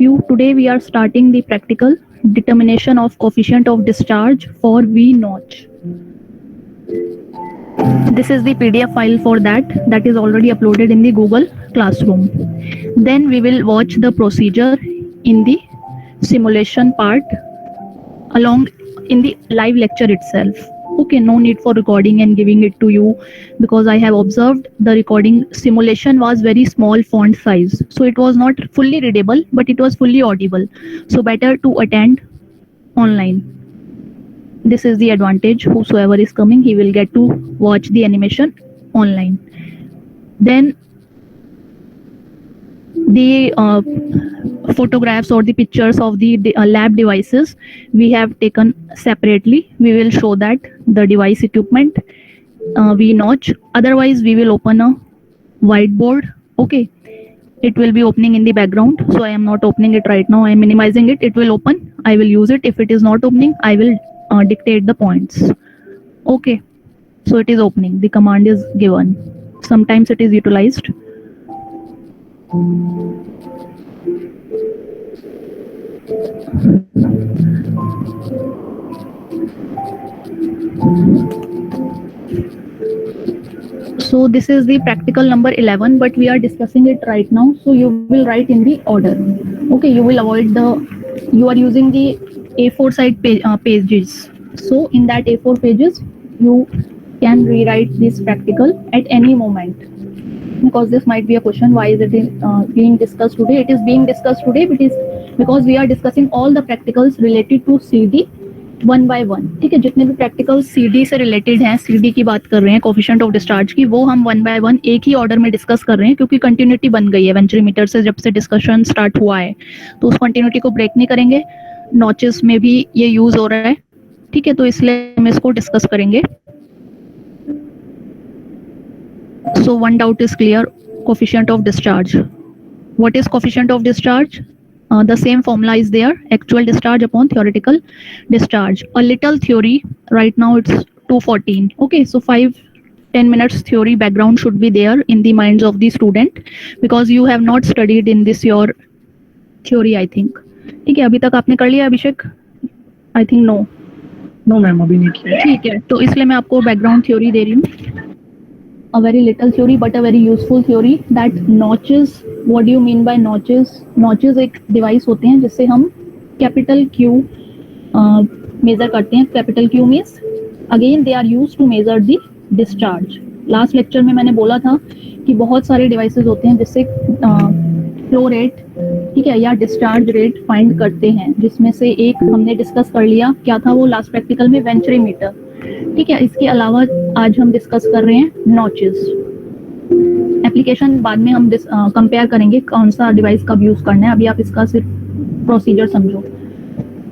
you. Today we are starting the practical determination of coefficient of discharge for V notch. This is the PDF file for that is already uploaded in the Google Classroom. Then we will watch the procedure in the simulation part along in the live lecture itself. Okay, no need for recording and giving it to you, because I have observed the recording simulation was very small font size, so it was not fully readable, but it was fully audible. So better to attend online. This is the advantage. Whosoever is coming, he will get to watch the animation online. Then the photographs or the pictures of the lab devices we have taken separately. We will show that the device equipment V notch. Otherwise, we will open a whiteboard. Okay, it will be opening in the background, so I am not opening it right now. I am minimizing it. It will open. I will use it. If it is not opening, I will dictate the points. Okay, so it is opening. The command is given. Sometimes it is utilized. So this is the practical number 11, but we are discussing it right now. So you will write in the order. Okay, you will avoid you are using the A4 side pages. So in that A4 pages, you can rewrite this practical at any moment. Because this might be a question, why is it being discussed today? It is being discussed today because we are discussing all the practicals related to CD one by one. ठीक है, जितने भी practical CD से related हैं, CD की बात कर रहे हैं, कोफिशिएंट ऑफ डिस्चार्ज की, वो हम वन बाय वन एक ही ऑर्डर में डिस्कस कर रहे हैं, क्योंकि कंटिन्यूटी बन गई है वेंचुरीमीटर से जब से डिस्कशन स्टार्ट हुआ है, तो उस कंटिन्यूटी को ब्रेक नहीं करेंगे. नॉचेस में भी ये यूज हो रहा है. ठीक है, तो इसलिए हम इसको डिस्कस करेंगे. So one doubt is clear. Coefficient of discharge. What is coefficient of discharge? The same formula is there. Actual discharge upon theoretical discharge. A little theory. Right now it's 2:14. Okay, so 5-10 minutes theory background should be there in the minds of the student, because you have not studied in this your theory, I think. ठीक है, अभी तक आपने कर लिया अभिषेक? I think no. No ma'am, अभी नहीं किया. ठीक है, तो इसलिए मैं आपको बैकग्राउंड थ्योरी दे रही हूँ. A very little theory but a very useful theory. That notches, what do you mean by notches? Notches एक डिवाइस होते हैं जिससे हम कैपिटल Q मेजर करते हैं. Capital Q means again they are used to measure the discharge. Last lecture में मैंने बोला था कि बहुत सारे डिवाइसेस होते हैं जिससे फ्लो रेट, ठीक है, या डिस्चार्ज रेट फाइंड करते हैं, जिसमें से एक हमने डिस्कस कर लिया. क्या था वो लास्ट प्रैक्टिकल में? वेंचुरीमीटर. ठीक है, इसके अलावा आज हम डिस्कस कर रहे हैं नॉचेस. एप्लीकेशन बाद में हम कंपेयर करेंगे कौन सा डिवाइस कब यूज करना है. अभी आप इसका सिर्फ प्रोसीजर समझो.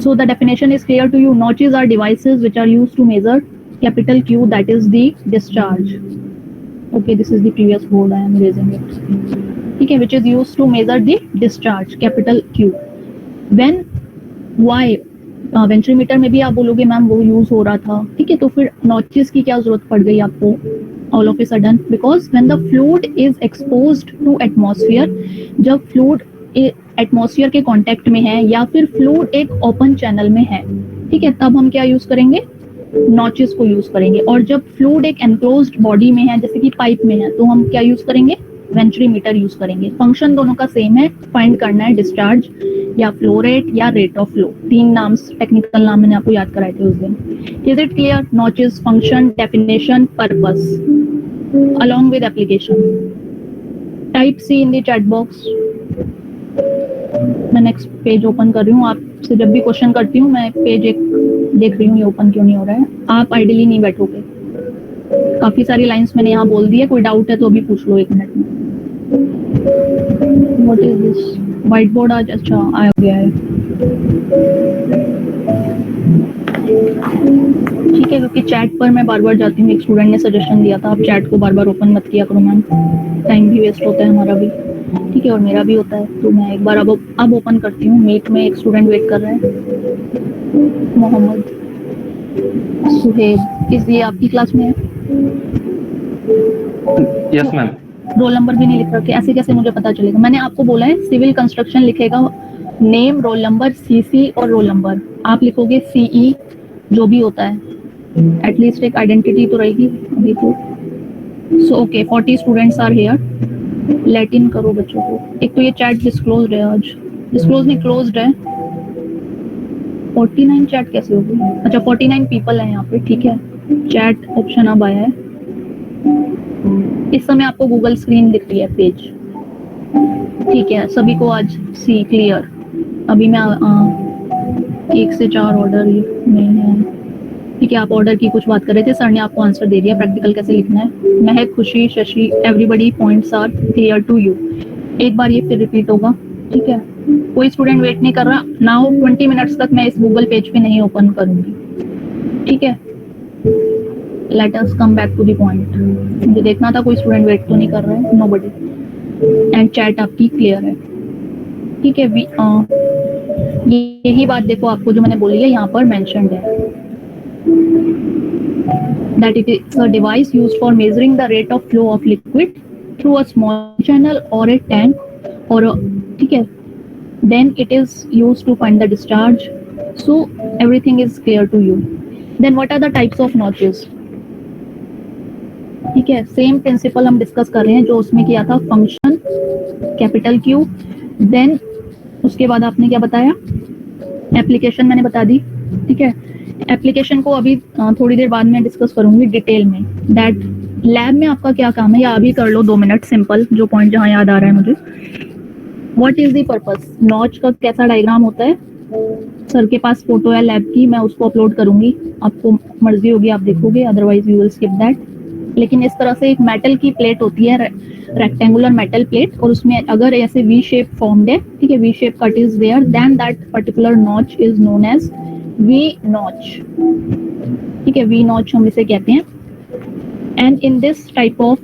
So the definition is clear to you. Notches are devices which are used to measure capital Q, that is the discharge. Okay, this is the previous board, I am erasing it. ठीक है, which is used to measure the discharge capital Q. When, why? Venturimeter में भी आप बोलोगे ma'am वो use हो रहा था. ठीक है, तो फिर नॉचेस की क्या जरूरत पड़ गई आपको all of a sudden? Because when the fluid is exposed to atmosphere, जब फ्लूइड एटमॉस्फेयर के कांटेक्ट में है या फिर फ्लूइड एक ओपन चैनल में है, ठीक है, तब हम क्या यूज करेंगे? नॉचेस को यूज करेंगे. और जब फ्लूइड एक एनक्लोज्ड बॉडी में है, जैसे कि पाइप में है, तो हम क्या यूज करेंगे? वेंचुरीमीटर यूज करेंगे. फंक्शन दोनों का सेम है, फाइंड करना है डिस्चार्ज या फ्लो रेट या रेट ऑफ फ्लो. 3 नाम, टेक्निकल नाम मैंने आपको याद कराए थे उस दिन. Is it clear? Notches, function, definition, purpose along with application. Type C in the chat box. मैं नेक्स्ट पेज ओपन कर रही हूँ. आपसे जब भी क्वेश्चन करती हूँ मैं पेज एक देख रही हूँ ये ओपन क्यों नहीं हो रहा है. आप आइडियली नहीं बैठोगे. काफी सारी लाइंस मैंने यहाँ बोल दी है. कोई डाउट है तो अभी पूछ लो 1 मिनट में. What is this? White board आज अच्छा आ गया है. ठीक है, क्योंकि चैट पर मैं बार बार जाती हूँ. एक स्टूडेंट ने सजेशन दिया था आप चैट को बार बार ओपन मत किया करो मैम, टाइम भी वेस्ट होता है हमारा भी. ठीक है, और मेरा भी होता है. तो मैं एक बार अब ओपन करती हूँ. मीट में एक स्टूडेंट वेट कर रहा है, मोहम्मद सुहेब. इस ये आपकी क्लास में है? Yes ma'am. रोल नंबर भी नहीं लिख रखे. ऐसे कैसे मुझे पता चलेगा? मैंने आपको बोला है सिविल कंस्ट्रक्शन लिखेगा नेम, रोल नंबर, सीसी और रोल नंबर। आप लिखोगे सीई, जो भी होता है, एटलीस्ट एक आइडेंटिटी तो रहेगी अभी तो। So okay, 40 students are here. Let in करो बच्चों को। एक तो ये चैट डिस्क्लोज है, आज डिस्क्लोज नहीं क्लोज्ड है। 49 चैट कैसे होगी? अच्छा 49 पीपल है यहाँ पे, ठीक है। चैट ऑप्शन अब आया है। इस समय आपको गूगल स्क्रीन दिख रही है, पेज, ठीक है। सभी को आज सी क्लियर। अभी मैं 1 से 4 ऑर्डर में है, ठीक है। आप ऑर्डर की कुछ बात कर रहे थे, सर ने आपको आंसर दे दिया, प्रैक्टिकल कैसे लिखना है। Mahak, Khushi, Shashi, everybody points are clear to you. एक बार ये फिर रिपीट होगा, ठीक है। कोई स्टूडेंट वेट नहीं कर रहा। नाउ 20 मिनट्स तक मैं इस गूगल पेज पे नहीं ओपन करूंगी, ठीक है। Let us come back to the point. मुझे देखना था कोई स्टूडेंट वेट तो नहीं कर रहा है, नोबडी। एंड चैट आपकी क्लियर है, ठीक है। यही बात देखो आपको जो मैंने बोली है यहाँ पर मेंशन्ड है, that it is a device used for measuring the rate of flow of liquid through a small channel or a tank or a, ठीक है। Then it is used to find the discharge. So everything is clear to you. Then what are the types of notches? ठीक है, same principle हम discuss कर रहे हैं जो उसमें किया था, फंक्शन कैपिटल क्यू। देन उसके बाद आपने क्या बताया, एप्लीकेशन मैंने बता दी, ठीक है। एप्लीकेशन को अभी थोड़ी देर बाद में डिस्कस करूंगी डिटेल में। दैट लैब में आपका क्या काम है, या अभी कर लो 2 मिनट सिंपल, जो पॉइंट जहां याद आ रहा है मुझे। What is the purpose, notch का कैसा डायग्राम होता है। सर के पास फोटो है लैब की, मैं उसको अपलोड करूंगी, आपको मर्जी होगी आप देखोगे, otherwise you will skip that. लेकिन इस तरह से एक मेटल की प्लेट होती है, रेक्टेंगुलर मेटल प्लेट, और उसमें अगर ऐसे वी शेप फॉर्म्ड है, ठीक है, V shape cut is there, then that particular notch is known as V notch, ठीक है। वी नॉच हम इसे कहते हैं। And in this type of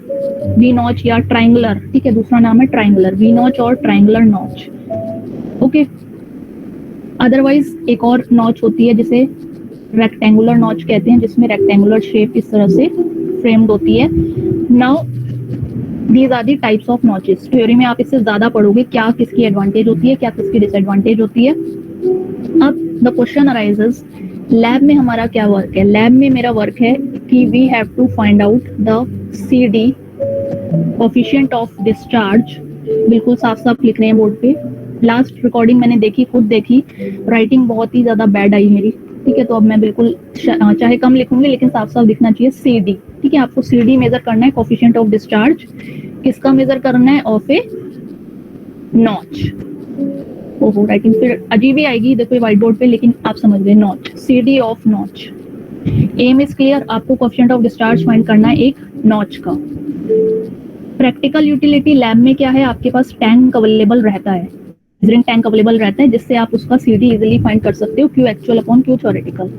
V notch या ट्राइंगुलर, ठीक है, दूसरा नाम है ट्राइंगुलर वी नॉच और ट्राइंगुलर नॉच, ओके। अदरवाइज एक और नॉच होती है जिसे रेक्टेंगुलर नॉच कहते हैं, जिसमें रेक्टेंगुलर शेप इस तरह से फ्रेम्ड होती है। Now these are the types of notches. Theory में आप इससे ज्यादा पढ़ोगे, क्या किसकी एडवांटेज होती है, क्या किसकी डिसएडवांटेज होती है। अब द क्वेश्चन अराइजेस, लैब में हमारा क्या वर्क है। लैब में मेरा वर्क है कि we have to find out the CD, coefficient of discharge. बिल्कुल साफ साफ लिख रहे हैं बोर्ड पे। लास्ट रिकॉर्डिंग मैंने देखी, खुद देखी, राइटिंग बहुत ही ज्यादा बैड आई मेरी, ठीक है। तो अब मैं बिल्कुल चाहे कम लिखूंगी लेकिन साफ साफ दिखना चाहिए CD, ठीक है। आपको CD मेजर करना है, कोफिशिएंट ऑफ डिस्चार्ज किसका मेजर करना है, ऑफ ए नॉच। ओहो, राइटिंग फिर अजीब ही आएगी, देखो व्हाइट बोर्ड पे, लेकिन आप समझ गए, notch, CD of notch. Aim is clear, आपको कोफिशिएंट ऑफ डिस्चार्ज फाइंड करना है एक नॉच का। प्रैक्टिकल यूटिलिटी, लैब में क्या है, आपके पास टैंक अवेलेबल रहता है, मेजरिंग टैंक अवेलेबल रहता है, जिससे आप उसका CD इजीली फाइंड कर सकते हो, Q actual upon Q theoretical.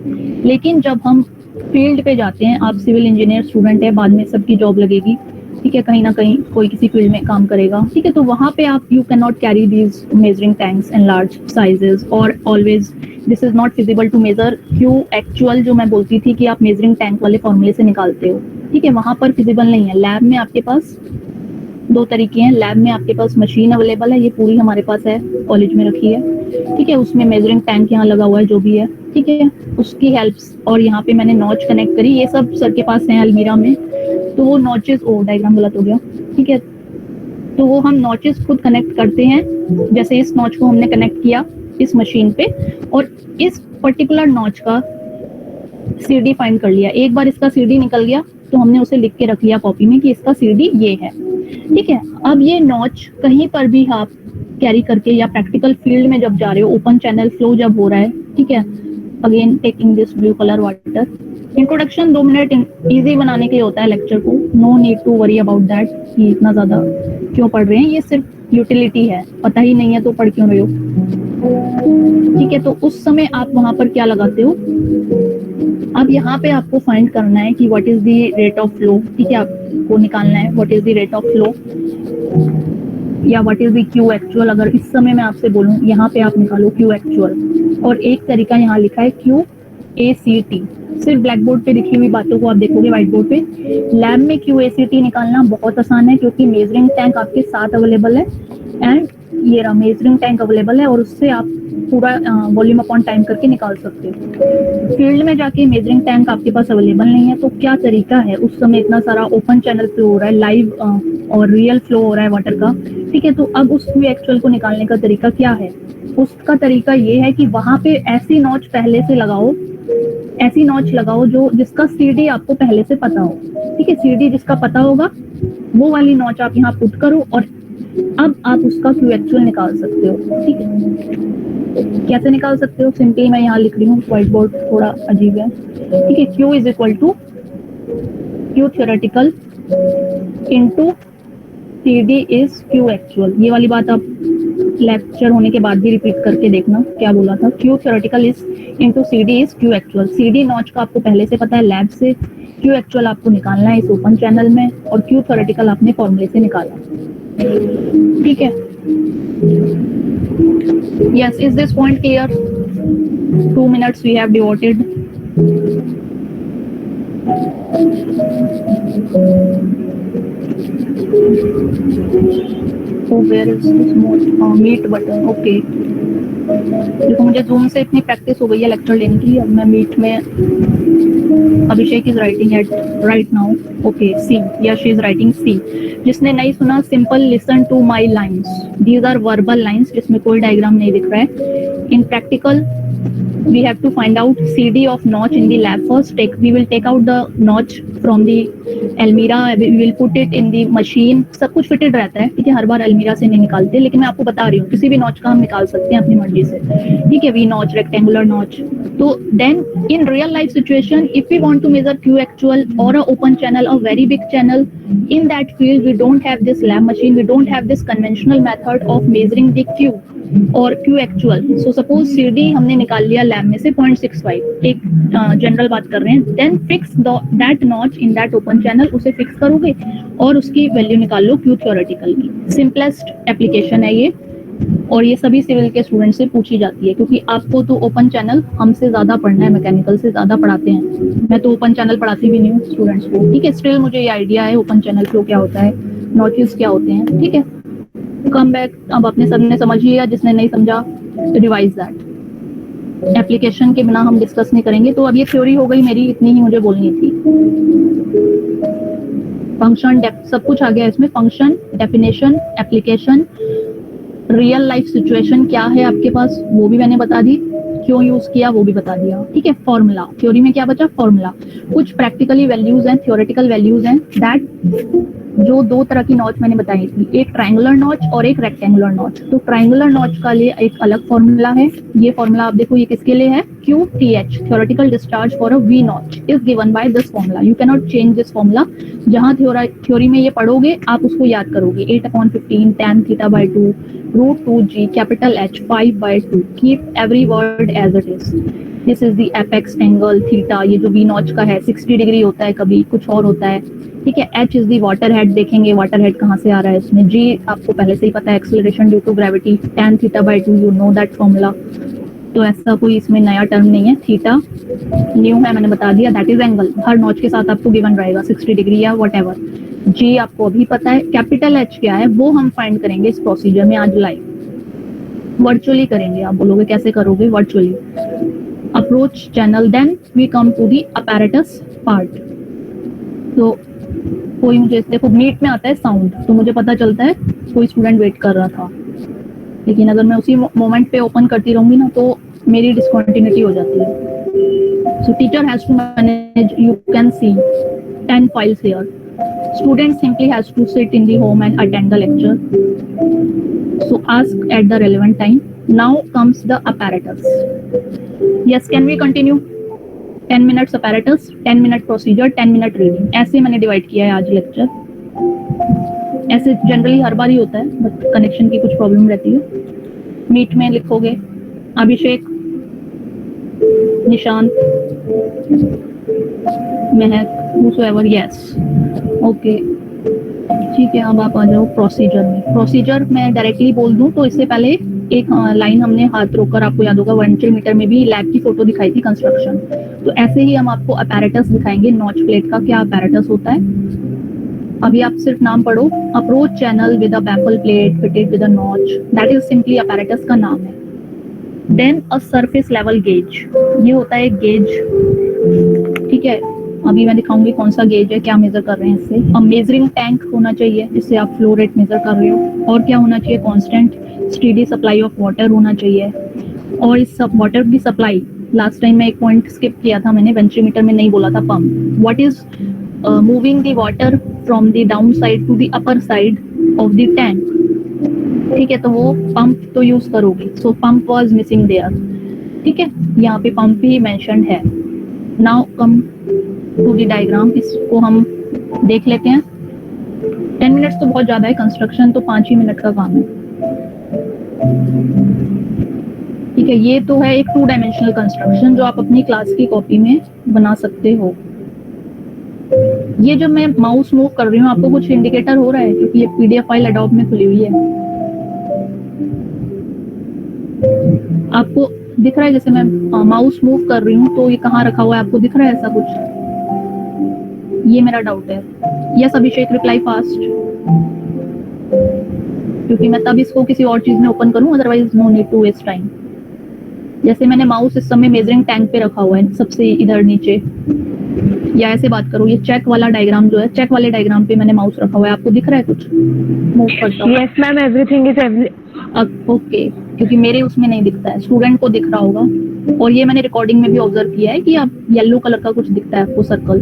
लेकिन जब हम फील्ड पे जाते हैं, आप सिविल इंजीनियर स्टूडेंट है, बाद में सबकी जॉब लगेगी, ठीक है, कहीं ना कहीं कोई किसी फील्ड में काम करेगा, ठीक है। तो वहां पे आप you can not carry these measuring tanks in large sizes, और always this is not feasible to measure Q actual, जो मैं बोलती थी कि आप मेजरिंग टैंक वाले फॉर्मूले से निकालते हो, ठीक है, वहां पर फिजिबल नहीं है। लैब में आपके पास 2 तरीके हैं। लैब में आपके पास मशीन अवेलेबल है, ये पूरी हमारे पास है, कॉलेज में रखी है, ठीक है। उसमें मेजरिंग टैंक यहाँ लगा हुआ है, जो भी है, ठीक है, उसकी हेल्प। और यहाँ पे मैंने नॉच कनेक्ट करी, ये सब सर के पास है अलमीरा में। तो वो नॉचेस, ओ डायग्राम गलत हो गया, ठीक है। तो वो हम नॉचेस खुद कनेक्ट करते हैं, जैसे इस नॉच को हमने कनेक्ट किया इस मशीन पे, और इस पर्टिकुलर नॉच का CD फाइंड कर लिया। एक बार इसका CD निकल गया तो हमने उसे लिख के रख लिया कॉपी में कि इसका CD ये है, ठीक है। अब ये नॉच कहीं पर भी आप कैरी करके, या प्रैक्टिकल फील्ड में जब जा रहे हो, ओपन चैनल फ्लो जब हो रहा है, ठीक है। Again taking this blue colour water. Introduction 2 minute easy बनाने के लिए होता है लेक्चर को, no need to worry about that कि इतना ज्यादा क्यों पढ़ रहे हैं, ये सिर्फ यूटिलिटी है, पता ही नहीं है तो पढ़ क्यों रहे हो, ठीक है। तो उस समय आप वहां पर क्या लगाते हो, अब यहाँ पे आपको फाइंड करना है कि what is the rate of flow, ठीक है, आपको निकालना है what is the rate of flow या what is the Q actual. अगर इस समय मैं आपसे बोलूं, यहाँ पे आप निकालो क्यू एक्चुअल, और एक तरीका यहाँ लिखा है QACT। सिर्फ ब्लैक बोर्ड पे लिखी हुई बातों को आप देखोगे व्हाइट बोर्ड पे। लैब में QACT निकालना बहुत आसान है, क्योंकि मेजरिंग टैंक आपके साथ अवेलेबल है, एंड ये रहा मेजरिंग टैंक अवेलेबल है और उससे आप पूरा वॉल्यूम अपॉन टाइम करके निकाल सकते हो। फील्ड में जाके मेजरिंग टैंक आपके पास अवेलेबल नहीं है, तो क्या तरीका है, उस समय इतना सारा ओपन चैनल फ्लो हो रहा है, लाइव और रियल फ्लो हो रहा है वाटर का, ठीक है। तो अब उस क्यू एक्चुअल को निकालने का तरीका क्या है? उसका तरीका ये है कि वहां पे ऐसी नॉच पहले से लगाओ, ऐसी नॉच लगाओ जो जिसका सीडी आपको पहले से पता हो, ठीक है। सीडी जिसका पता होगा वो वाली नॉच आप यहाँ पुट करो और अब आप उसका क्यू एक्चुअल निकाल सकते हो, ठीक है। कैसे निकाल सकते हो? सिंपली मैं यहाँ लिख रही हूँ, व्हाइट बोर्ड थोड़ा अजीब है, ठीक है। Q is equal to Q theoretical into C D is Q actual. ये वाली बात आप लेक्चर होने के बाद भी रिपीट करके देखना क्या बोला था। Q theoretical is into C D is Q actual. C D notch का आपको पहले से पता है लैब से, क्यू एक्चुअल आपको निकालना है इस ओपन चैनल में, और क्यू थ्योरेटिकल आपने फॉर्मूले से निकाला, ठीक है। Yes, is this point clear? 2 minutes we have devoted. Oh, where is this meet button? Okay. देखो मुझे जूम से इतनी प्रैक्टिस हो गई है लेक्चर लेने की, अब मैं मीट में Abhishek is writing at right now, okay see, या शी इज राइटिंग सी। जिसने नहीं सुना, simple listen to my lines, these are verbal lines जिसमें कोई डायग्राम नहीं दिख रहा है। In practical we have to find out CD of notch in the lab first. We will take out the notch from the Almira, we will put it in the machine. सब कुछ fitted रहता है, ठीक है। हर बार अलमीरा से नहीं निकालते, लेकिन मैं आपको बता रही हूँ किसी भी नॉच का हम निकाल सकते हैं अपनी मर्जी से, ठीक है। V notch, rectangular notch. तो then in real life situation if we want to measure Q actual और a open channel, a very big channel, in that field we don't have this lab machine, we don't have this conventional method of measuring the Q और Q actual. So suppose CD हमने निकाल लिया lab में से 0.65, एक general बात कर रहे हैं, then fix that notch in that open channel, उसे फिक्स करोगे और उसकी वैल्यू निकाल लो Q theoretical की। सिंपलेस्ट एप्लीकेशन है ये, और ये सभी सिविल के स्टूडेंट से पूछी जाती है, क्योंकि आपको तो ओपन चैनल हमसे ज्यादा पढ़ना है, मैकेनिकल से ज्यादा पढ़ाते हैं। मैं तो ओपन चैनल पढ़ाती भी नहीं हूँ स्टूडेंट्स को, ठीक है। स्टिल मुझे ये आइडिया है ओपन चैनल फ्लो क्या होता है, नॉचेस क्या होते हैं, ठीक है। कम बैक, अब अपने सबने समझ लिया, जिसने नहीं समझा रिवाइज दैट। एप्लीकेशन के बिना हम डिस्कस नहीं करेंगे। तो अब ये थ्योरी हो गई मेरी, इतनी ही मुझे बोलनी थी। फंक्शन, सब कुछ आ गया इसमें, function, definition, application, real life situation क्या है आपके पास वो भी मैंने बता दी, क्यों यूज किया वो भी बता दिया, ठीक है। फॉर्मूला, थ्योरी में क्या बचा? फॉर्मूला। कुछ प्रैक्टिकली वैल्यूज हैं, थ्योरेटिकल वैल्यूज हैं, दैट जो दो तरह की नॉच मैंने बताई थी, एक ट्रायंगुलर नॉच और एक रेक्टेंगुलर नॉच। तो ट्रायंगुलर नॉच का लिए एक अलग फॉर्मूला है। ये फॉर्मूला आप देखो, ये किसके लिए है? QTH, theoretical discharge for a V notch is given by this formula. You cannot change this formula. जहाँ थ्योरी में ये पढ़ोगे आप उसको याद करोगे, 8/15 tan theta by 2 √2g capital H 5/2. Keep every word as it is. This is the apex angle theta. ये जो V notch का है 60 डिग्री होता है, कभी कुछ और होता है, ठीक है। H is the water head, देखेंगे वाटर हेड कहाँ से आ रहा है इसमें। G आपको पहले से ही पता है, acceleration due to gravity, tan theta by 2, you know that formula. तो ऐसा कोई इसमें नया टर्म नहीं है, थीटा न्यू है, मैंने बता दिया, that is angle. Her notch के साथ आपको गिवन रहेगा 60 डिग्री या वट एवर। G आपको अभी पता है। कैपिटल H क्या है वो हम फाइंड करेंगे इस प्रोसीजर में आज लाइव, वर्चुअली करेंगे। आप बोलोगे कैसे करोगे? Virtually. Approach channel, then we come to the apparatus part. तो कोई मुझे देखो मीट में आता है साउंड, तो मुझे पता चलता है कोई स्टूडेंट वेट कर रहा था, लेकिन अगर मैं उसी मोमेंट पे ओपन करती रहूंगी ना तो मेरी डिसकंटिन्यूटी हो जाती है। So teacher has to manage, you can see 10 files here. Student simply has to sit in the home and attend the lecture. So ask at the relevant time. Now comes the apparatus. Yes, can we continue? 10 minutes apparatus, 10 minute procedure, 10 minute reading. ऐसे मैंने divide किया है आज lecture. ऐसे generally हर बार ही होता है, but connection की कुछ प्रॉब्लम रहती है। मीट में लिखोगे अभिषेक, निशांत, महक, whosoever, yes, ओके, ठीक है। अब आप आ जाओ प्रोसीजर में। प्रोसीजर मैं डायरेक्टली बोल दूं तो इससे पहले एक लाइन हमने हाथ रोककर, आपको याद होगा 1 मीटर में भी लैब की फोटो दिखाई थी, कंस्ट्रक्शन। तो ऐसे ही हम आपको अपैरेटस दिखाएंगे, नॉच प्लेट का क्या अपैरेटस होता है। अभी आप सिर्फ नाम पढ़ो, approach channel with a baffle plate fitted with a notch, that is simply apparatus का नाम है। Then a surface level gauge, ये होता है गेज, ठीक है। अभी मैं दिखाऊंगी कौन सा गेज है, क्या मेजर कर रहे हैं इससे। अब मेजरिंग टैंक होना चाहिए जिससे आप फ्लो रेट मेजर कर रहे हो, और क्या होना चाहिए, constant steady supply of water होना चाहिए। और इस सब वाटर की सप्लाई, लास्ट टाइम मैं एक पॉइंट स्किप किया था मैंने, वेंट्रीमीटर में नहीं बोला था, pump, what is moving the water from the down side to the upper side of the tank, ठीक है, तो वो पंप तो यूज करोगे। So pump was missing there, ठीक है, यहाँ पे पंप ही मेंशन्ड है। Now come to the diagram, इसको हम देख लेते हैं। 10 मिनट्स तो बहुत ज्यादा है, कंस्ट्रक्शन तो 5 ही मिनट का काम है, ठीक है। ये तो है एक 2 डायमेंशनल कंस्ट्रक्शन जो आप अपनी क्लास की कॉपी में बना सकते हो। ये जब मैं माउस मूव कर रही हूँ आपको कुछ इंडिकेटर हो रहा है, क्योंकि ये पीडीएफ फाइल एडोब में खुली हुई है, आपको दिख रहा है जैसे मैं माउस मूव कर रही हूँ तो ये कहाँ रखा हुआ है, आपको दिख रहा है ऐसा कुछ? ये मेरा डाउट है। यस अभिषेक, रिप्लाई फास्ट, क्योंकि मैं तब इसको किसी और चीज में ओपन करूँ, otherwise no need to waste time. जैसे मैंने माउस इस समय मेजरिंग टैंक पे रखा हुआ है सबसे इधर नीचे, या ऐसे बात करो, ये चेक वाला डायग्राम जो है, चेक वाले डायग्राम पे मैंने माउस रखा हुआ है, आपको दिख रहा है कुछ मूव करता हुआ? Yes ma'am, everything is okay, क्योंकि मेरे उसमें नहीं दिखता है, स्टूडेंट को दिख रहा होगा। और ये मैंने रिकॉर्डिंग में भी ऑब्जर्व किया है कि आप येलो कलर का कुछ दिखता है आपको सर्कल,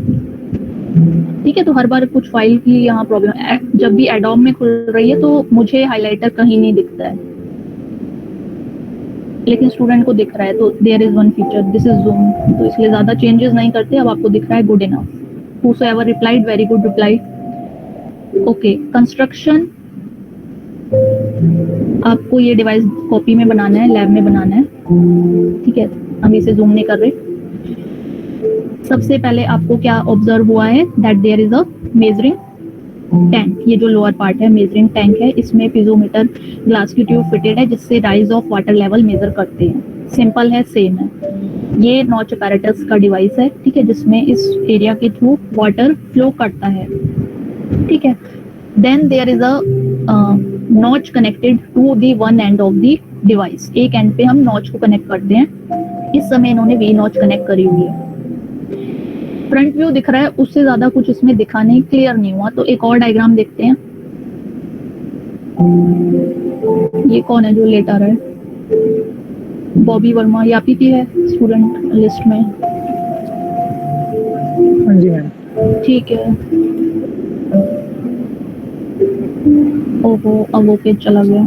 ठीक है। तो हर बार कुछ फाइल की यहाँ प्रॉब्लम, जब भी एडोब में खुल रही है तो मुझे हाइलाइटर कहीं नहीं दिखता है, लेकिन स्टूडेंट को दिख रहा है, तो there is one feature, this is zoom, तो इसलिए ज्यादा चेंजेस नहीं करते, अब आपको दिख रहा है, good enough. whosoever replied, very good reply। Okay, construction आपको ये डिवाइस कॉपी में बनाना है, लैब में बनाना है, ठीक है, हम इसे जूम नहीं कर रहे। सबसे पहले आपको क्या ऑब्जर्व हुआ है, that there is a measuring tank, ये जो लोअर पार्ट है मेजरिंग टैंक है, इसमें पिजोमीटर ग्लास की ट्यूब फिटेड है जिससे rise of water level measure करते हैं। सिंपल है, सेम है। ये नॉच अपैरेटस का डिवाइस है, ठीक है, जिसमें इस एरिया के थ्रू वाटर फ्लो करता है, ठीक है। Then there is a notch connected to the one end of the device, एक एंड पे हम नॉच को कनेक्ट करते हैं, इस समय इन्होंने वी नॉच कनेक्ट करी हुई है। फ्रंट व्यू दिख रहा है, उससे ज्यादा कुछ इसमें दिखा नहीं, क्लियर नहीं हुआ, तो एक और डायग्राम देखते हैं। ये कौन है जो लेट आ रहा है? बॉबी वर्मा, या पीपी है स्टूडेंट लिस्ट में? हाँ जी मैम। ठीक है। ओहो, अब ओके चला गया,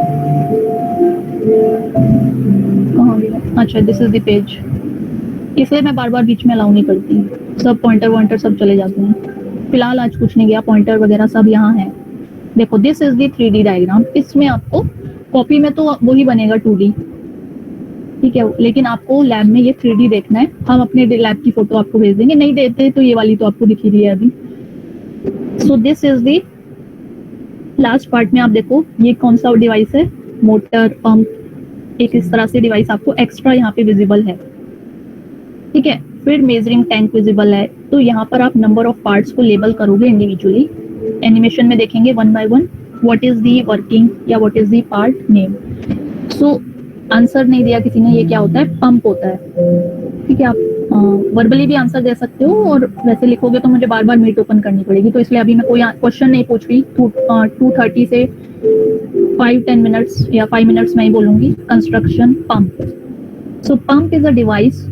कहाँ गया? अच्छा, दिस इज द पेज, इसलिए मैं बार बार बीच में अलाउ नहीं करती, सब पॉइंटर वॉइंटर सब चले जाते हैं। फिलहाल आज कुछ नहीं गया, पॉइंटर वगैरह सब यहाँ है। देखो, this is the 3D diagram, इसमें आपको कॉपी में तो वही बनेगा 2D, ठीक है, लेकिन आपको लैब में ये 3D देखना है। हम अपने लैब की फोटो आपको भेज देंगे, नहीं देते तो ये वाली तो आपको दिख ही रही है अभी। सो this is the last part में आप देखो, ये कौन सा डिवाइस है, मोटर पंप, एक इस तरह से डिवाइस आपको एक्स्ट्रा यहाँ पे विजिबल है, ठीक है। फिर मेजरिंग टैंक विजिबल है, तो यहाँ पर आप नंबर ऑफ पार्ट्स को लेबल करोगे इंडिविजुअली। एनिमेशन में देखेंगे one by one, what is the working या what is the part name. So answer नहीं दिया किसी ने, ये क्या होता है, पंप होता है, ठीक है। आप वर्बली भी आंसर दे सकते हो, और वैसे लिखोगे तो मुझे बार बार मीट ओपन करनी पड़ेगी, तो इसलिए अभी मैं कोई क्वेश्चन नहीं पूछ रही। 2:30 से 5-10 मिनट्स या 5 मिनट्स में ही बोलूंगी। Construction pump, so pump is a device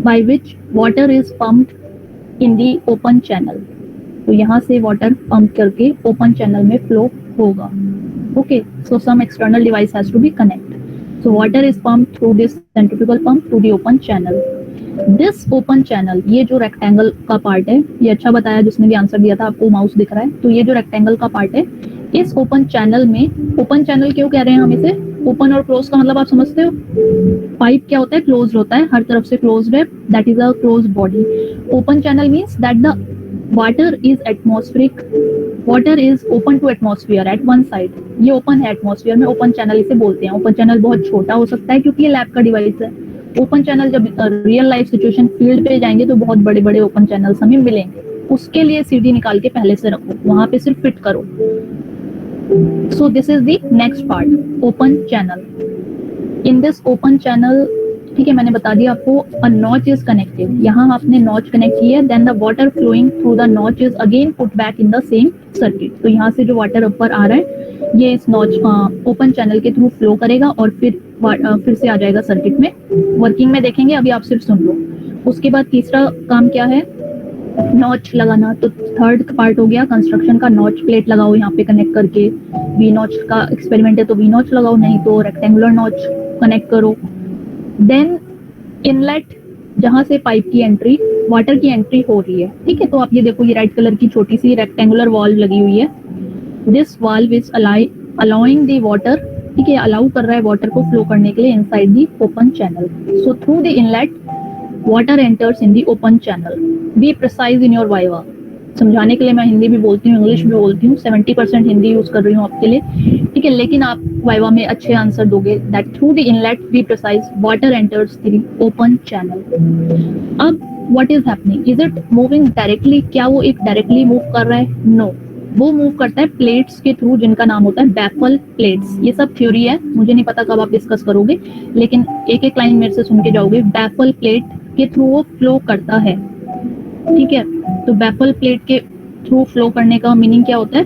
by which water is pumped in the open channel, तो यहाँ से वाटर पंप करके ओपन चैनल में फ्लो होगा, okay. So some external device has to be connect, so water is pumped through this centrifugal pump to the open channel. This open channel, ये जो rectangle का part है, ये अच्छा बताया जिसने भी आंसर दिया था, आपको माउस दिख रहा है, तो ये जो रेक्टेंगल का पार्ट है, इस ओपन चैनल में, ओपन चैनल क्यों कह रहे हैं हम इसे, ओपन और क्लोज का मतलब आप समझते हो, पाइप क्या होता है, क्लोज होता है, हर तरफ से क्लोज्ड है, that is a close body. Open channel means that the water is atmospheric, water is open to atmosphere at one side, ये ओपन है एटमॉस्फेयर में, ओपन चैनल इसे बोलते हैं। ओपन चैनल बहुत छोटा हो सकता है क्योंकि ये लैब का डिवाइस है। ओपन चैनल जब रियल लाइफ सिचुएशन फील्ड पे जाएंगे तो बहुत बड़े बड़े ओपन चैनल्स हमें मिलेंगे, उसके लिए सीडी निकाल के पहले से रखो, वहां पे सिर्फ फिट करो। सो this is the next part, open channel. In this open channel, ठीक है, मैंने बता दिया आपको, अ नॉच इज कनेक्टेड। यहाँ आपने नॉच कनेक्ट किया, then the water flowing through the notch is again put back in the same circuit. तो यहाँ से जो वाटर ऊपर आ रहा है ये इस नॉच ओपन चैनल के थ्रू फ्लो करेगा और फिर से आ जाएगा सर्किट में। वर्किंग में देखेंगे, अभी आप सिर्फ सुन लो। उसके बाद तीसरा काम क्या है, नॉच लगाना। तो थर्ड पार्ट हो गया कंस्ट्रक्शन का, नॉच प्लेट लगाओ यहाँ पे कनेक्ट करके। वी नॉच का एक्सपेरिमेंट है तो वी नॉच लगाओ, नहीं तो रेक्टेंगुलर नॉच कनेक्ट करो। देन इनलेट, जहां से पाइप की एंट्री, वाटर की एंट्री हो रही है, ठीक है। तो आप ये देखो, ये रेड कलर की छोटी सी रेक्टेंगुलर वाल्व लगी हुई है। This valve is allowing the water, ठीक है, अलाउ कर रहा है वाटर को फ्लो करने के लिए inside the open channel. So through the inlet water enters in the open channel. Be precise in your viva. समझाने के लिए मैं हिंदी भी बोलती हूँ, इंग्लिश भी बोलती हूँ, 70% हिंदी यूज कर रही हूँ आपके लिए, ठीक है, लेकिन आप वाइवा में अच्छे आंसर दोगे। That through the inlet be precise water enters the open channel. अब what is happening, is it moving directly? क्या वो एक डायरेक्टली मूव कर रहा है? नो, वो मूव करता है प्लेट्स के थ्रू, जिनका नाम होता है बैफल प्लेट्स। ये सब थ्योरी है, मुझे नहीं पता कब आप डिस्कस करोगे, लेकिन एक एक लाइन मेरे से सुन के जाओगे। बैफल प्लेट के थ्रू वो फ्लो करता है, ठीक है। तो बैफल प्लेट के थ्रू फ्लो करने का मीनिंग क्या होता है,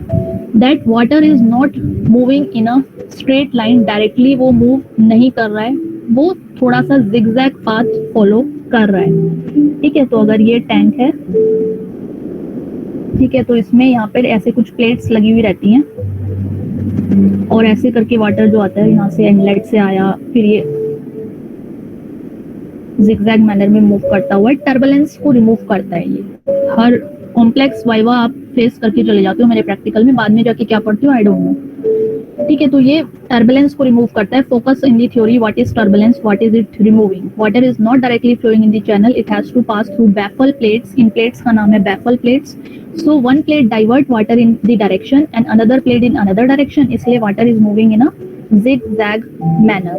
that water is not moving in a straight line, directly वो मूव नहीं कर रहा है, वो थोड़ा सा जिगजैग पाथ फॉलो कर रहा है, ठीक है। तो अगर ये टैंक है, ठीक है, तो इसमें यहाँ पर ऐसे कुछ प्लेट्स लगी हुई रहती हैं और ऐसे करके वाटर जो आता है यहाँ से इनलेट से आया, फिर ये जिगजैग मैनर में मूव करता हुआ टर्बुलेंस को रिमूव करता है। ये हर कॉम्प्लेक्स वाइवा आप फेस करके चले जाते हो मेरे प्रैक्टिकल में, बाद में जाके क्या पढ़ते हो आई डोंट नो, ठीक है। तो ये टर्बुलेंस को रिमूव करता है। Focus in the theory, what is turbulence, what is it removing. Water is not directly flowing in the channel, it has to pass through baffle plates. इन plates का नाम है baffle plates. So one plate divert water in the direction and another plate in another direction, इसलिए water is moving in a zigzag manner.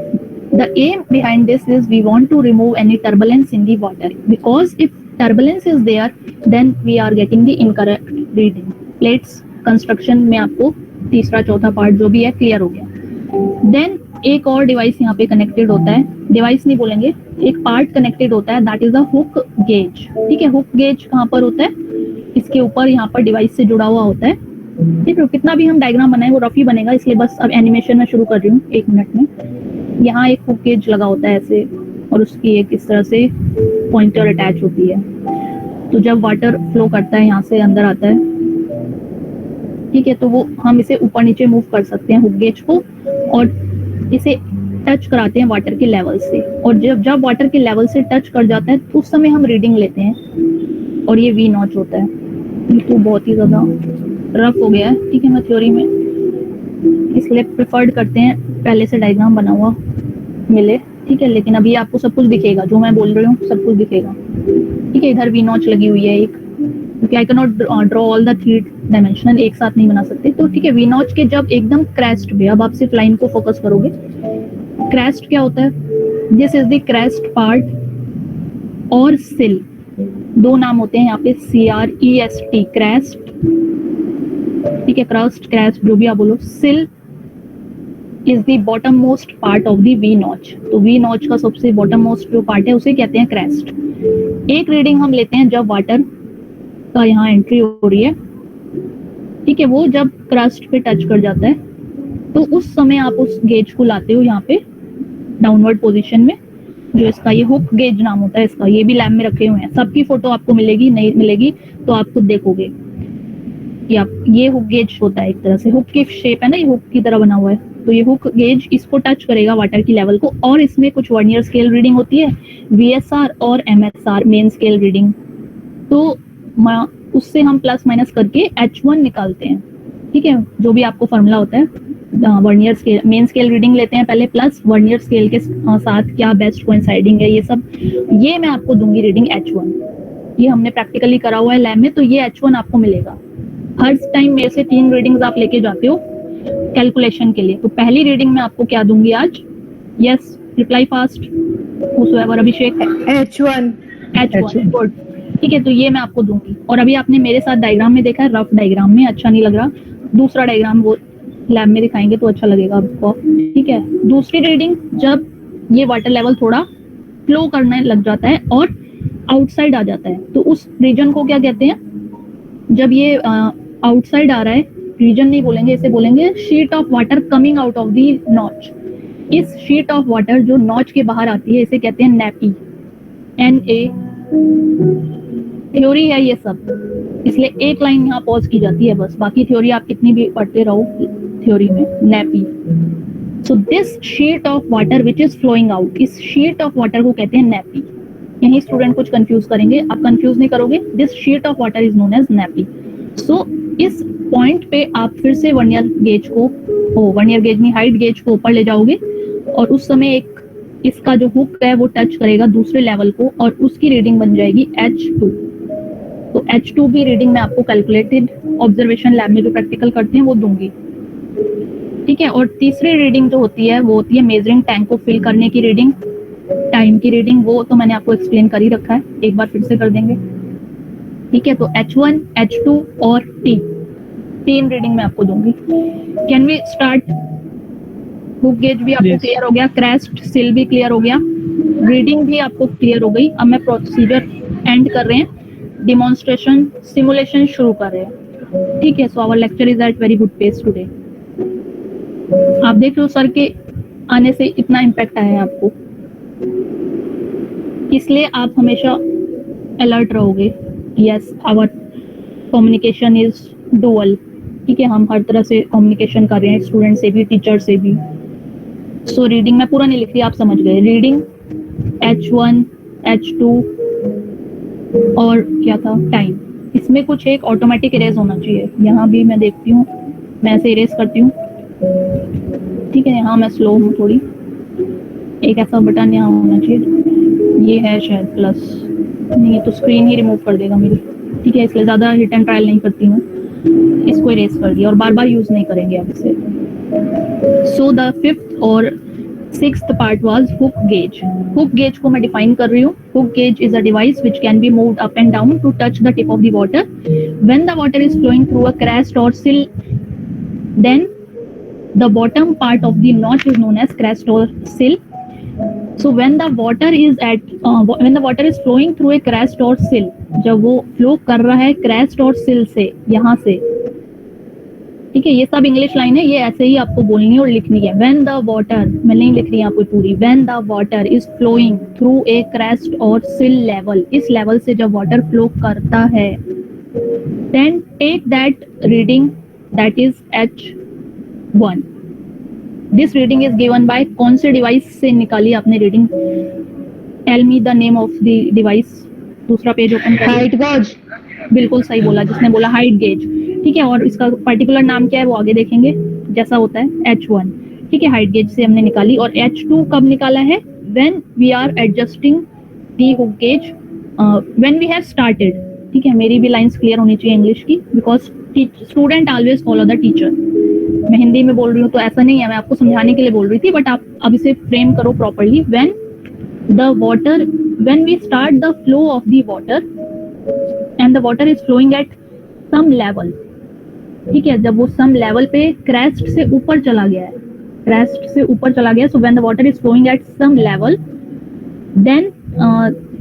The aim behind this is we want to remove any turbulence in the water, because if turbulence is there then we are getting the incorrect reading. Plates construction में आपको तीसरा चौथा part जो भी है clear हो गया। Then एक और डिवाइस यहाँ पे कनेक्टेड होता है, डिवाइस नहीं बोलेंगे, एक पार्ट कनेक्टेड होता है, that is a hook gauge, ठीक है। हुक गेज कहाँ पर होता है, इसके ऊपर यहाँ पर डिवाइस से जुड़ा हुआ होता है, ठीक है। कितना भी हम डायग्राम बनाए वो रफ ही बनेगा, इसलिए बस अब एनिमेशन में शुरू कर रही हूँ 1 मिनट में। यहाँ एक हुक गेज लगा होता है ऐसे, और उसकी एक इस तरह से पॉइंटर अटैच होती है। तो जब वाटर फ्लो करता है यहाँ से अंदर आता है, ठीक है, तो वो हम इसे ऊपर नीचे मूव कर सकते हैं हुक गेज को, और इसे टच कराते हैं वाटर के लेवल से, और जब वाटर के लेवल से टच कर जाता है तो उस समय हम रीडिंग लेते हैं, और ये वी नॉच होता है। तो बहुत ही ज्यादा रफ हो गया है, ठीक है, मैं थ्योरी में इसलिए प्रिफर्ड करते हैं पहले से डायग्राम बना हुआ मिले, ठीक है। लेकिन अभी आपको सब कुछ दिखेगा, जो मैं बोल रही हूँ सब कुछ दिखेगा, ठीक है। इधर वी नॉच लगी हुई है एक, क्योंकि I can not draw all the 3 dimensional, एक साथ नहीं बना सकते। तो ठीक है, वी नॉच के जब एकदम क्रेस्ट पे, अब आप सिर्फ लाइन को फोकस करोगे। क्रेस्ट क्या होता है, this is the crest part और सिल, दो नाम होते हैं यहाँ पे, CREST, क्रेस्ट, ठीक है, क्रस्ट, क्रैस्ट, जो भी आप बोलो। Sill is the bottom most part of the V notch. तो वी नॉच का सबसे बॉटम मोस्ट जो पार्ट है उसे कहते हैं क्रेस्ट। एक रीडिंग हम लेते हैं जब वाटर का यहाँ एंट्री हो रही है, ठीक है, वो जब क्रस्ट पे टच कर जाता है तो उस समय आप उस गेज को लाते हो यहाँ पे डाउनवर्ड पोजीशन में, जो इसका ये हुक गेज नाम होता है इसका। ये भी लैब में रखे हुए हैं, सबकी फोटो आपको मिलेगी, नहीं मिलेगी तो आप खुद देखोगे कि आप, ये हुक गेज होता है एक तरह से, हुक की शेप है ना, ये हुक की तरह बना हुआ है। तो ये हुक गेज इसको टच करेगा वाटर की लेवल को, और इसमें कुछ वर्नियर स्केल रीडिंग होती है, VSR और MSR मेन स्केल रीडिंग। तो उससे हम प्लस माइनस करके H1 निकालते हैं, ठीक है, जो भी आपको फॉर्मूला होता है। Vernier scale, main scale reading लेते हैं पहले, प्लस वर्नियर स्केल के साथ क्या बेस्ट कोइंसाइडिंग है, ये सब, ये मैं आपको दूंगी रीडिंग H1। ये हमने प्रैक्टिकली करा हुआ है लैब में, तो ये H1 आपको मिलेगा। हर टाइम मेरे से 3 रीडिंग्स आप लेके जाते हो कैलकुलेशन के लिए। तो पहली रीडिंग में आपको क्या दूंगी आज? यस, रिप्लाई फास्ट, हुसएवर, अभिषेक है। H1 H1 good. ठीक है, तो ये मैं आपको दूंगी। और अभी आपने मेरे साथ डायग्राम में देखा है, रफ डायग्राम में अच्छा नहीं लग रहा, दूसरा डायग्राम वो लैब में दिखाएंगे तो अच्छा लगेगा आपको। ठीक है, दूसरी रीडिंग, जब ये वाटर लेवल थोड़ा फ्लो करने लग जाता है और आउटसाइड आ जाता है, तो उस रीजन को क्या कहते हैं? जब ये आउटसाइड आ रहा है, रीजन नहीं बोलेंगे, इसे बोलेंगे sheet of water coming out of the notch. इस शीट ऑफ वाटर जो नॉच के बाहर आती है, इसे कहते हैं नैपी, NA। थ्योरी है ये सब, इसलिए एक लाइन यहाँ पॉज की जाती है बस, बाकी थ्योरी आप कितनी भी पढ़ते रहो थ्योरी में। Nappe, so this sheet of water which is flowing out, इस शीट ऑफ वाटर को कहते हैं नैपी। यही स्टूडेंट कुछ कंफ्यूज करेंगे, आप कंफ्यूज नहीं करोगे, this sheet of water is known as nappe. So इस पॉइंट पे आप फिर से वर्नियर गेज को, वर्नियर गेज नहीं, हाइट गेज को ऊपर ले जाओगे और उस समय एक इसका जो हुक है वो टच करेगा दूसरे लेवल को और उसकी रीडिंग बन जाएगी H2। तो H2 भी रीडिंग मैं आपको कैलकुलेटेड ऑब्जर्वेशन लैब में जो प्रैक्टिकल करते हैं वो दूंगी। ठीक है, और तीसरी रीडिंग जो होती है वो होती है मेजरिंग टैंक को फिल करने की रीडिंग, टाइम की रीडिंग, वो तो मैंने आपको एक्सप्लेन कर ही रखा है, एक बार फिर से कर देंगे। ठीक है, तो H1, H2 और T, तीन रीडिंग मैं आपको दूंगी। Can we start? Hook gauge भी आपको Yes. क्लियर हो गया, क्रेस्ट सिल भी क्लियर हो गया, रीडिंग भी आपको क्लियर हो गई। अब मैं प्रोसीजर एंड कर रहे हैं, डिमॉन्स्ट्रेशन सिमुलेशन शुरू कर रहे हैं। ठीक है, so our lecture is at very good pace today. आप देख रहे हो सर के आने से इतना इम्पैक्ट आया है आपको, इसलिए आप हमेशा अलर्ट रहोगे। Yes, our communication is dual. ठीक है, हम हर तरह से कम्युनिकेशन कर रहे हैं, स्टूडेंट से भी, टीचर से भी। सो रीडिंग मैं पूरा नहीं लिख रही, आप समझ गए। रीडिंग H1, H2 और क्या था, टाइम। इसमें कुछ एक ऑटोमेटिक इरेज होना चाहिए, यहाँ भी मैं देखती हूँ, मैं ऐसे इरेज करती हूँ। ठीक है, यहाँ मैं स्लो हूँ थोड़ी, एक ऐसा बटन यहाँ होना चाहिए, ये है शायद प्लस, नहीं तो स्क्रीन ही रिमूव कर देगा मेरी। ठीक है, इसलिए ज़्यादा हिट एंड ट्रायल नहीं करती हूँ, इसको इरेज कर दिया और बार बार यूज़ नहीं करेंगे अब इसे। सो द फिफ्थ और sixth part was hook gauge. Hook gauge को मैं डिफाइन कर रही हूँ। Hook gauge is a device which can be moved up and down to touch the tip of the water when the water is flowing through a crest or sill. Then the bottom part of the notch is known as crest or sill. So when the water is flowing through a crest or sill, जब वो flow कर रहा है crest और sill से, यहाँ से, ठीक है, ये सब इंग्लिश लाइन है, ये ऐसे ही आपको बोलनी है और लिखनी है। When the water, मैं नहीं लिख रही यहाँ पे पूरी, when the water is flowing through a crest or sill level, इस लेवल से जब वाटर फ्लो करता है, then take that reading, that is H1. This reading is given by, कौन से डिवाइस से निकाली आपने reading? Tell me the name of the device. दूसरा पेज ओपन करिए। Height gauge. बिल्कुल सही बोला जिसने बोला, हाइट गेज। ठीक है, और इसका पर्टिकुलर नाम क्या है वो आगे देखेंगे, जैसा होता है H1। ठीक है, हाइट गेज से हमने निकाली। और H2 कब निकाला है? When we are adjusting the hook gauge, when we have started. ठीक है, मेरी भी लाइंस क्लियर होनी चाहिए इंग्लिश की, because student always follow the teacher. मैं हिंदी में बोल रही हूँ तो ऐसा नहीं है, मैं आपको समझाने के लिए बोल रही थी, बट आप अब इसे फ्रेम करो properly. When the water, when we start the flow of the water and the water is flowing at some level. ठीक है, जब वो सम लेवल पे क्रेस्ट से ऊपर चला गया है, क्रेस्ट से ऊपर चला गया, so when the water is flowing at some level, then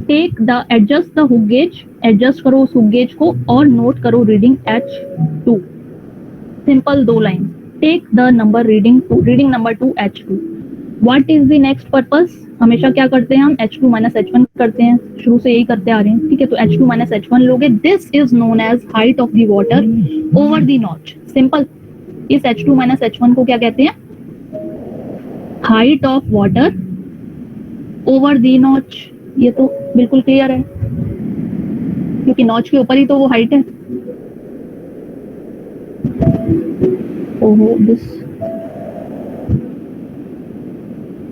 take the, adjust the hook gauge, adjust करो उस हुक गेज को और नोट करो रीडिंग H2। सिंपल दो line, take the number reading number 2 H2। What is the next purpose? हमेशा क्या करते हैं हम? H2 माइनस H1 करते हैं, शुरू से यही करते आ रहे हैं। ठीक है, तो H2 माइनस H1 लोगे, this is known as height of the water over the notch. Simple, इस H2 माइनस H1 को क्या कहते हैं? Height of water over the notch. ये तो बिल्कुल क्लियर है, क्योंकि नॉच के ऊपर ही तो वो हाइट है। ओहो, दिस,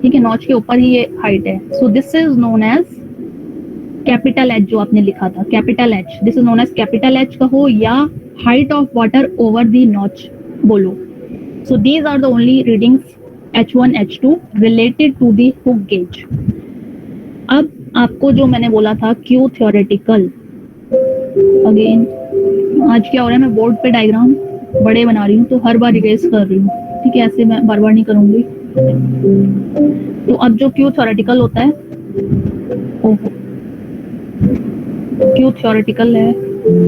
ठीक है, नॉच के ऊपर ही ये हाइट है। So this is known as capital H, जो आपने लिखा था capital H, this is known as capital H कहो या height of water over the notch बोलो। So these are the only readings H1, H2 related to the hook gauge. अब आपको जो मैंने बोला था क्यू थ्योरेटिकल, अगेन आज क्या हो रहा है, मैं बोर्ड पे डायग्राम बड़े बना रही हूँ तो हर बार इरेज कर रही हूँ, ठीक है, ऐसे मैं बार बार नहीं करूंगी। तो अब जो क्यू थ्योरेटिकल होता है, क्यू थ्योरेटिकल है,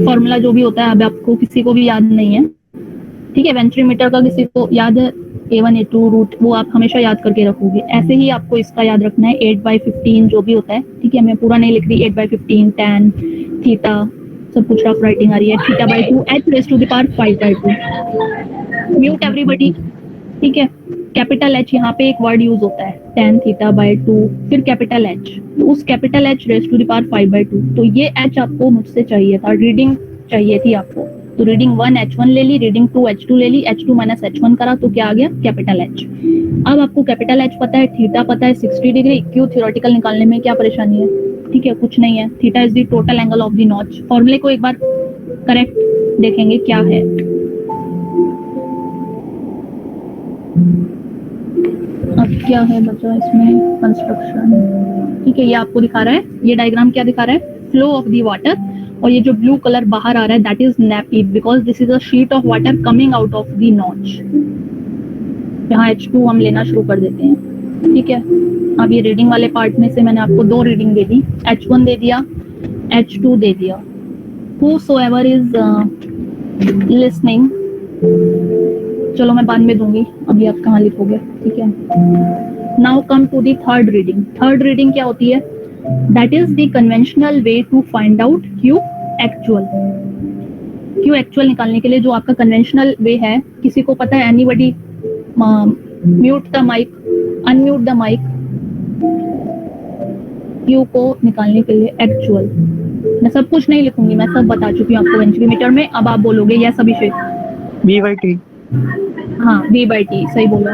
फॉर्मूला जो भी होता है अब आपको किसी को भी याद नहीं है, ठीक है। वेंट्रीमीटर का किसी को याद है, A1 A2 रूट, वो आप हमेशा याद करके रखोगे। ऐसे ही आपको इसका याद रखना है 8/15 जो भी होता है, ठीक है। मैं पूरा नहीं लिख रही, 8/15 tan थीटा सब कुछ रफ राइटिंग आ रही है, θ/2 h⁻⁵ म्यूट एवरीबॉडी, ठीक है। कैपिटल H यहाँ पे एक वर्ड यूज होता है, tan θ/2, फिर कैपिटल H, तो उस कैपिटल h⁵ तो ये H आपको मुझसे चाहिए था, रीडिंग चाहिए थी आपको, तो रीडिंग 1 H1 ले ली, रीडिंग 2 H2 ले ली, H2 - H1 करा तो क्या आ गया, कैपिटल H। अब आपको कैपिटल H पता है, थीटा पता है 60 डिग्री, क्यू थ्योरेटिकल निकालने में क्या परेशानी है, ठीक है, कुछ नहीं है। Theta is the total angle of the notch. फॉर्मूले को एक बार करेक्ट देखेंगे क्या है। अब क्या है बचा इसमें, कंस्ट्रक्शन, ठीक है। ये आपको दिखा रहा है, ये डायग्राम क्या दिखा रहा है, फ्लो ऑफ द वाटर, और ये जो ब्लू कलर बाहर आ रहा है that is nappy, because this is a sheet of water coming out of the notch. यहाँ H2 हम लेना शुरू कर देते हैं, ठीक है। अब ये रीडिंग वाले पार्ट में से मैंने आपको 2 रीडिंग दे दी, H1 दे दिया, H2 दे दिया। Whosoever is listening, चलो मैं बाद में दूंगी, अभी आप कहाँ लिखोगे, ठीक है। Now come to the third reading. Third reading क्या होती है, that is the conventional way to find out Q actual. Q actual निकालने के लिए जो आपका कन्वेंशनल वे है, किसी को पता है, anybody, mute the mic, unmute the mic. Q को निकालने के लिए एक्चुअल, मैं सब कुछ नहीं लिखूंगी, मैं सब बता चुकी हूँ आपको वेंट्रीमीटर में। अब आप बोलोगे यस अभिषेक, V/T। हाँ V/T सही बोला,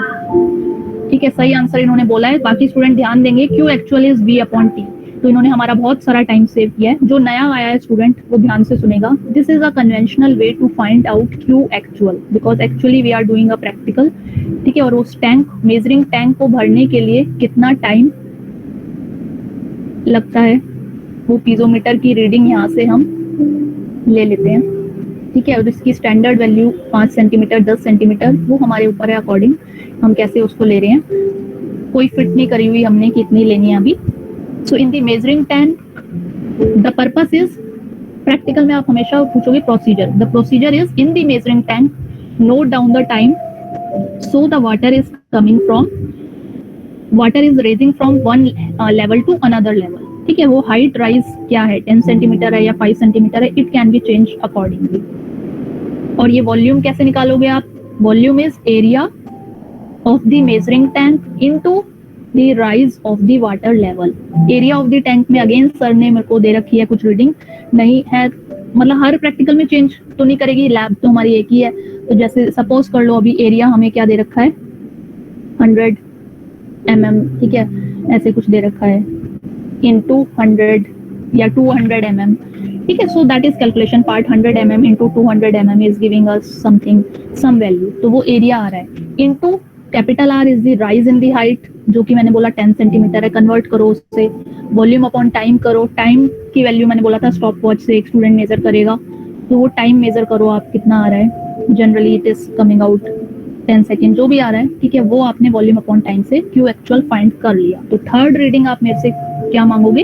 ठीक है, सही आंसर इन्होंने बोला है। बाकी स्टूडेंट ध्यान देंगे, क्यू एक्चुअल इज V/T, तो इन्होंने हमारा बहुत सारा टाइम सेव किया है। जो नया आया है स्टूडेंट वो ध्यान से सुनेगा, this is a conventional way to find out Q actual, because actually we are doing a practical, ठीक है। और उस टैंक, मेजरिंग टैंक को भरने के लिए कितना टाइम लगता है, वो पीजोमीटर की रीडिंग यहाँ से हम ले लेते हैं, ठीक है। और इसकी स्टैंडर्ड वैल्यू 5 सेंटीमीटर 10 सेंटीमीटर, वो हमारे ऊपर है अकॉर्डिंग हम कैसे उसको ले रहे हैं, कोई फिट नहीं करी हुई हमने कि इतनी लेनी है अभी। So in the measuring tank the purpose is, practical में आप हमेशा पूछोगे procedure, the procedure is in the measuring tank note down the time, so the water is coming from, water is raising from one level to another level, ठीक है। वो height rise क्या है, 10 centimetre है या 5 सेंटीमीटर है, it can be change accordingly. और ये वॉल्यूम कैसे निकालोगे आप, volume is area of the measuring tank into the rise of the water level. Area of the tank में अगेन सर ने मेरे को दे रखी है कुछ रीडिंग, नहीं है मतलब हर प्रैक्टिकल में चेंज तो नहीं करेगी, लैब तो हमारी एक ही है। तो जैसे सपोज कर लो अभी एरिया हमें क्या दे रखा है, 100 mm, ठीक है, ऐसे कुछ दे रखा है, into 100 या 200 mm, ठीक है। So that is calculation part, 100 mm into 200 mm is giving us something, some value, तो वो एरिया आ रहा है। into capital R is the rise in the height, जो कि मैंने बोला 10 सेंटीमीटर है, कन्वर्ट करो उससे, वॉल्यूम अपॉन टाइम करो, टाइम की वैल्यू मैंने बोला था स्टॉप वॉच से एक स्टूडेंट मेजर करेगा, तो वो टाइम मेजर करो आप कितना आ रहा है, generally it is coming out 10 second, जो भी आ रहा है, ठीक है, वो आपने वॉल्यूम अपॉन टाइम से क्यू एक्चुअल फाइंड कर लिया। तो थर्ड रीडिंग आप मेरे से क्या मांगोगे,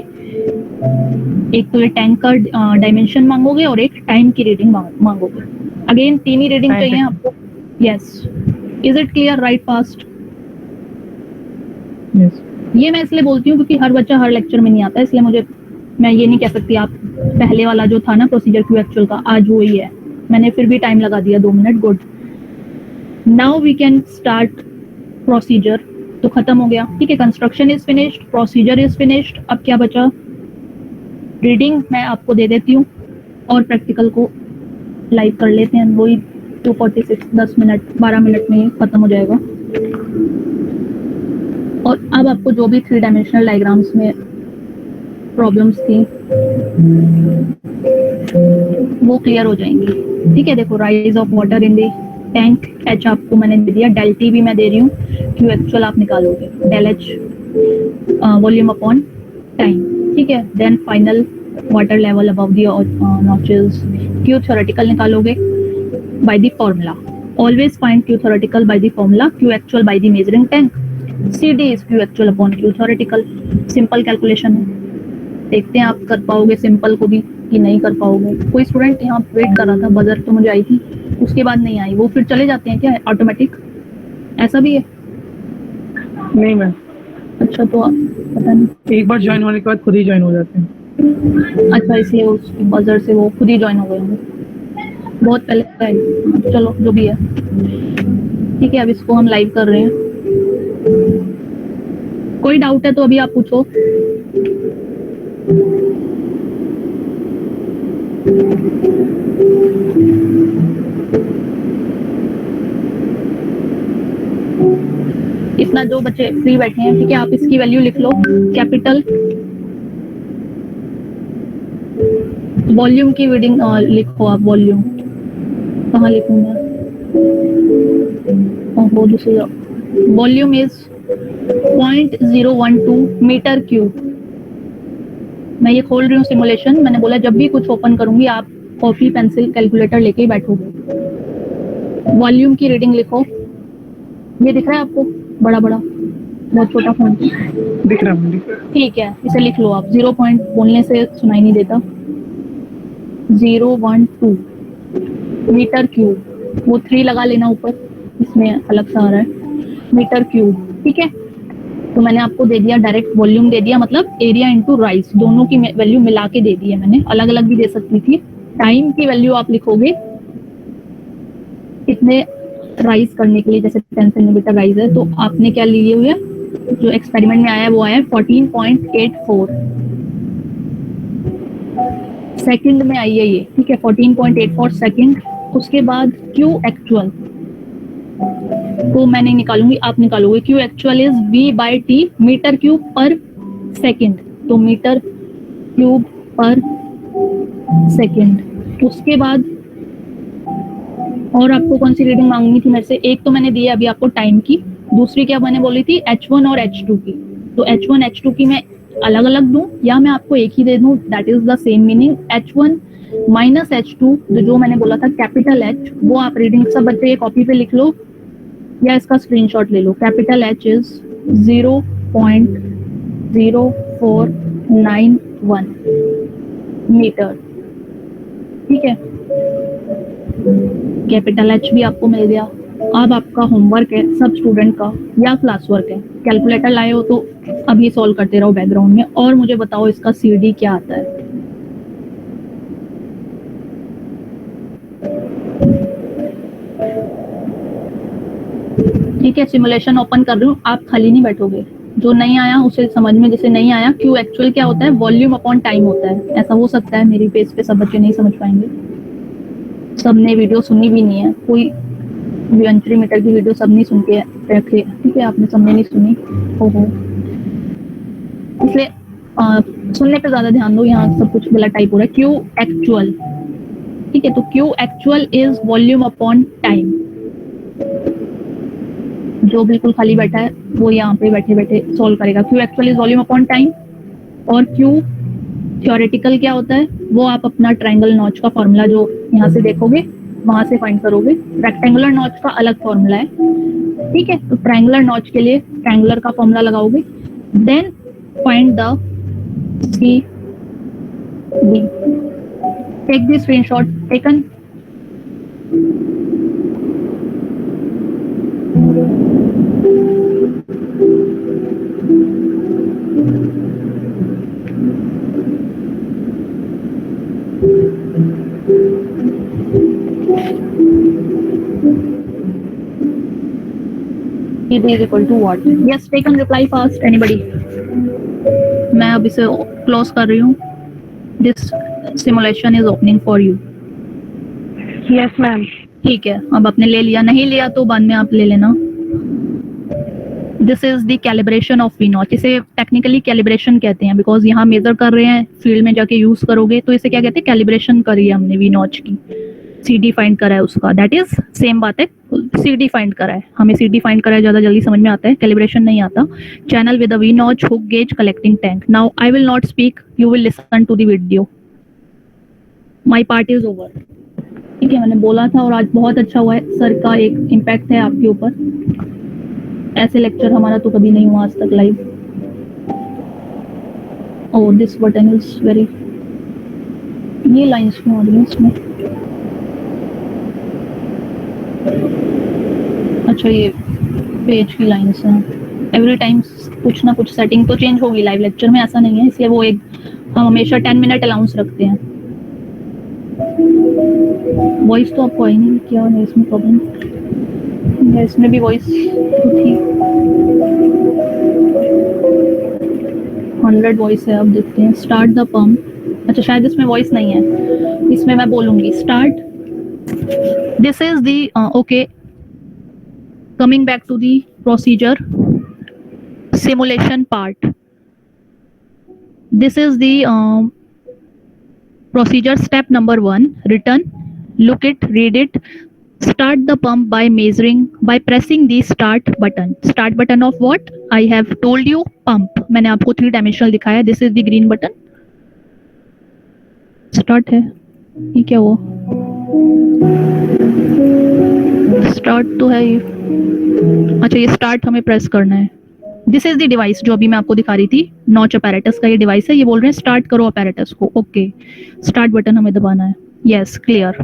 एक तो ये टैंक का डायमेंशन मांगोगे और एक टाइम की रीडिंग मांगोगे। अगेन 3 ही रीडिंग चाहिए आपको, yes, is it clear, right fast. Yes, ये मैं इसलिए बोलती हूँ क्योंकि हर बच्चा हर लेक्चर में नहीं आता, इसलिए मुझे, मैं ये नहीं कह सकती आप पहले वाला जो था ना प्रोसीजर क्यू एक्चुअल का, आज वो ही है, मैंने फिर भी टाइम लगा दिया 2 minute, good. Now we can start procedure, तो खत्म हो गया, ठीक है, construction is finished, procedure is finished. अब क्या बचा, रीडिंग मैं आपको दे देती हूँ और प्रैक्टिकल को लाइव कर लेते हैं, वही 246, 10 मिनट 12 मिनट में खत्म हो जाएगा। और अब आपको जो भी 3 डायमेंशनल डायग्राम्स में प्रॉब्लम्स थी वो क्लियर हो जाएंगी, ठीक है। देखो, rise of water in the tank, H आपको मैंने दे दिया, डेल टी भी मैं दे रही हूँ, क्यू एक्चुअल आप निकालोगे, del H volume upon time, ठीक है। Then final water level above the notches. Q theoretical निकालोगे by the formula. Always find Q theoretical by the formula, Q actual by the measuring tank. CD is Q actual upon Q theoretical. Simple calculation है, देखते हैं आप कर पाओगे simple को भी कि नहीं कर पाओगे। कोई स्टूडेंट यहाँ वेट कर रहा था, बजर तो मुझे आई थी, उसके बाद नहीं आई, वो फिर चले जाते हैं क्या ऑटोमेटिक? ऐसा भी है? नहीं मैम, अच्छा, तो पता नहीं। एक बार ज्वाइन होने के बाद खुद ही ज्वाइन हो जाते हैं। अच्छा, इसलिए उस बजर से वो खुद ही ज्वाइन हो गए होंगे, बहुत पहले का है। चलो जो भी है, ठीक है। अब इसको हम लाइव कर रहे हैं। कोई डाउट है तो अभी आप पूछो। इतना जो बच्चे फ्री बैठे हैं, ठीक है, आप इसकी वैल्यू लिख लो। कैपिटल वॉल्यूम की रीडिंग लिखो आप। वॉल्यूम कहाँ लिखूं मैं? वो दूसरी वॉल्यूम इज 0.012 मीटर क्यूब। मैं ये खोल रही हूँ सिमुलेशन, मैंने बोला जब भी कुछ ओपन करूंगी आप कॉपी पेंसिल कैलकुलेटर लेके ही बैठोगे। वॉल्यूम की रीडिंग लिखो। ये दिख रहा है आपको? बड़ा बड़ा, बहुत छोटा फोन दिख रहा है, ठीक है, इसे लिख लो आप। 0 पॉइंट बोलने से सुनाई नहीं देता। 012 मीटर क्यूब, वो 3 लगा लेना ऊपर, इसमें अलग सा आ रहा है मीटर क्यूब, ठीक है। तो मैंने आपको दे दिया डायरेक्ट वॉल्यूम दे दिया, मतलब एरिया इनटू राइज, दोनों की वैल्यू मिला के दे दी है मैंने, अलग अलग भी दे सकती थी। टाइम की वैल्यू आप लिखोगे कितने राइज करने के लिए, जैसे 10 सेंटीमीटर राइज है तो आपने क्या लिए हुए, जो एक्सपेरिमेंट में आया है वो आया है 14.84 सेकंड में आई है ये, ठीक है, 14.84 सेकंड। उसके बाद क्यू एक्चुअल तो मैं नहीं निकालूंगी, आप निकालोगे। Q actual is V by T metre cube per second, तो मीटर क्यूब पर सेकंड। उसके बाद और आपको कौन सी रीडिंग मांगनी थी मेरे से? एक तो मैंने दी है अभी आपको टाइम की, दूसरी क्या मैंने बोली थी? H1 और H2 की। तो H1 H2 की मैं अलग अलग दूं या मैं आपको एक ही दे दूं, that is the same meaning. H1 minus H2, जो मैंने बोला था कैपिटल H, वो आप रीडिंग सब बच्चे ये कॉपी पे लिख लो या इसका स्क्रीनशॉट ले लो। कैपिटल H इज 0.0491 मीटर, ठीक है। कैपिटल H भी आपको मिल गया। अब आपका होमवर्क है सब स्टूडेंट का या क्लास वर्क है, कैलकुलेटर लाए हो तो अभी सॉल्व करते रहो बैकग्राउंड में, और मुझे बताओ इसका CD क्या आता है। ठीक है, सिमुलेशन ओपन कर रही हूँ, आप खाली नहीं बैठोगे। जो नहीं आया उसे समझ में, जिसे नहीं आया, क्यू एक्चुअल क्या होता है? वॉल्यूम अपॉन टाइम होता है। ऐसा हो सकता है मेरी पेज पे सब बच्चे नहीं समझ पाएंगे, सबने वीडियो सुनी भी नहीं है, कोई 20 मीटर की वीडियो सब नहीं सुन के रखे, ठीक है, आपने सबने नहीं सुनी हो, इसलिए सुनने पे ज्यादा ध्यान दो। यहाँ सब कुछ गलत टाइप हो रहा है। क्यू एक्चुअल, ठीक है, तो Q actual is volume upon time. जो बिल्कुल खाली बैठा है वो यहाँ पे बैठे बैठे सॉल्व करेगा। Q actual is volume upon time. और क्यू थ्योरेटिकल क्या होता है वो आप अपना ट्रायंगल नॉच का फॉर्मूला जो यहाँ से देखोगे वहां से फाइंड करोगे। रेक्टेंगुलर नॉच का अलग फॉर्मूला है, ठीक है। तो ट्रायंगुलर नॉच के लिए ट्रायंगुलर का फॉर्मूला लगाओगे, then find the C D. Take the screenshot taken. CD is equal to what? Yes, take and reply fast. Anybody? मैं अब इसे क्लोज कर रही हूँ। This simulation is opening for you. Yes ma'am. ठीक है, अब आपने ले लिया, नहीं लिया तो बाद में आप ले लेना। This is the calibration of V notch. इसे टेक्निकली कैलिब्रेशन कहते हैं, बिकॉज यहाँ मेजर कर रहे हैं, फील्ड में जाके यूज करोगे तो इसे क्या कहते हैं? कैलिब्रेशन करी है हमने वी नॉच की। CD फाइंड करा है उसका, दैट इज सेम बात है, CD फाइंड करा है, हमें CD फाइंड करा है, ज़्यादा जल्दी समझ में आता है, कैलिब्रेशन नहीं आता. Channel with a V notch hook gauge collecting tank. Now I will not speak, you will listen to the video. My part is over. ठीक है, मैंने बोला था और आज बहुत अच्छा हुआ है, सर का एक इम्पैक्ट है आपके ऊपर. ऐसे लेक्चर हमारा तो कभी नहीं हुआ आज तक live. Oh this button is very, ये लाइंस क्यों आ रही हैं इसमें? अच्छा ये पेज की लाइंस हैं. एवरी टाइम कुछ ना कुछ सेटिंग तो चेंज होगी लाइव लेक्चर में, ऐसा नहीं है, इसलिए वो एक हम हमेशा 10 मिनट अलाउंस रखते हैं. वॉइस तो आपको आई नहीं, क्या है इसमें प्रॉब्लम? या इसमें भी वॉइस थी, 100 वॉइस है. अब देखते हैं. Start the pump. अच्छा शायद इसमें वॉइस नहीं है, इसमें मैं बोलूंगी start. This is the okay, coming back to the procedure simulation part. This is the procedure step number 1. Written, look it, read it. Start the pump by measuring, by pressing the start button. Start button of what? I have told you pump. मैंने आपको 3 dimensional दिखाया. This is the green button. Start है. ये क्या हुआ? Start तो है ये. अच्छा ये start हमें press करना है. दिस इज द डिवाइस जो अभी मैं आपको दिखा रही थी, नॉच अपैरेटस का ये डिवाइस है. ये बोल रहे हैं स्टार्ट करो अपैरेटस को. ओके, स्टार्ट बटन हमें दबाना है. Yes, clear.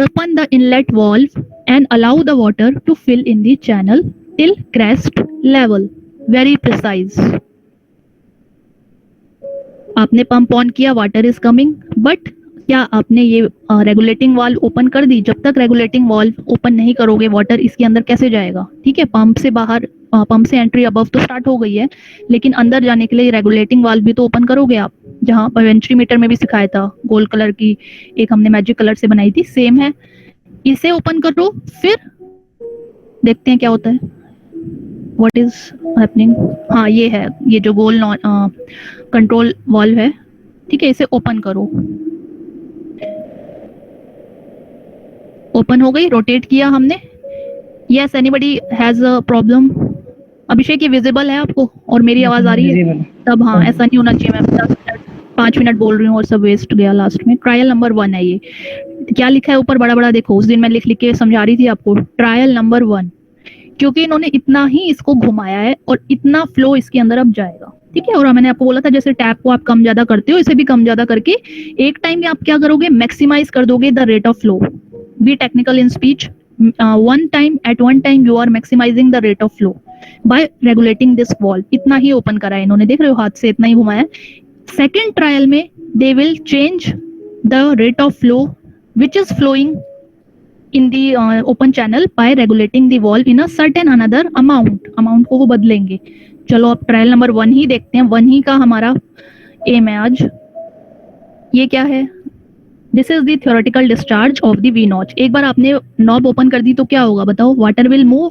Open the inlet valve and allow the water to fill in the channel till crest level. Very precise. आपने पंप ऑन किया, वाटर इज कमिंग, बट क्या आपने ये रेगुलेटिंग वाल्व ओपन कर दी? जब तक रेगुलेटिंग वाल्व ओपन नहीं करोगे, वाटर इसके अंदर कैसे जाएगा? ठीक है, पंप से बाहर, पंप से एंट्री अबव तो स्टार्ट हो गई है, लेकिन अंदर जाने के लिए रेगुलेटिंग वाल्व भी तो ओपन करोगे आप. जहाँ एंट्री मीटर में भी सिखाया था, गोल्ड कलर की एक हमने मैजिक कलर से बनाई थी, सेम है. इसे ओपन करो, फिर देखते हैं क्या होता है. What is happening? हाँ ये है, ये जो गोल कंट्रोल वाल्व है. ठीक है, इसे ओपन करो. ओपन हो गई, रोटेट किया हमने. Yes, anybody has a problem? Abhishek ये विजिबल है आपको और मेरी आवाज आ रही है? तब हाँ, ऐसा नहीं होना चाहिए मैं 5 मिनट बोल रही हूँ और सब वेस्ट गया लास्ट में. ट्रायल नंबर 1 है ये. क्या लिखा है ऊपर बड़ा बड़ा देखो, उस दिन मैं लिख लिख के समझा रही थी आपको. ट्रायल नंबर 1, क्योंकि इन्होंने इतना ही इसको घुमाया है और इतना फ्लो इसके अंदर अब जाएगा. ठीक है, और मैंने आपको बोला था जैसे टैप को आप कम ज्यादा करते हो, इसे भी कम ज्यादा करके एक टाइम में आप क्या करोगे, मैक्सिमाइज कर दोगे the rate of flow. Be technical in speech, at one time you are maximizing the rate of flow by regulating this valve. इतना ही ओपन करा है इन्होंने, देख रहे हो हाथ से इतना ही घुमाया. सेकेंड ट्रायल में they will change the rate of flow which is flowing in the open channel by regulating the valve in a certain another amount को वो बदलेंगे. चलो अब ट्रायल नंबर 1 ही देखते हैं. 1 ही का हमारा एम है आज. ये क्या है? This is the theoretical discharge of the V notch. एक बार आपने नॉब ओपन कर दी तो क्या होगा बताओ? Water will move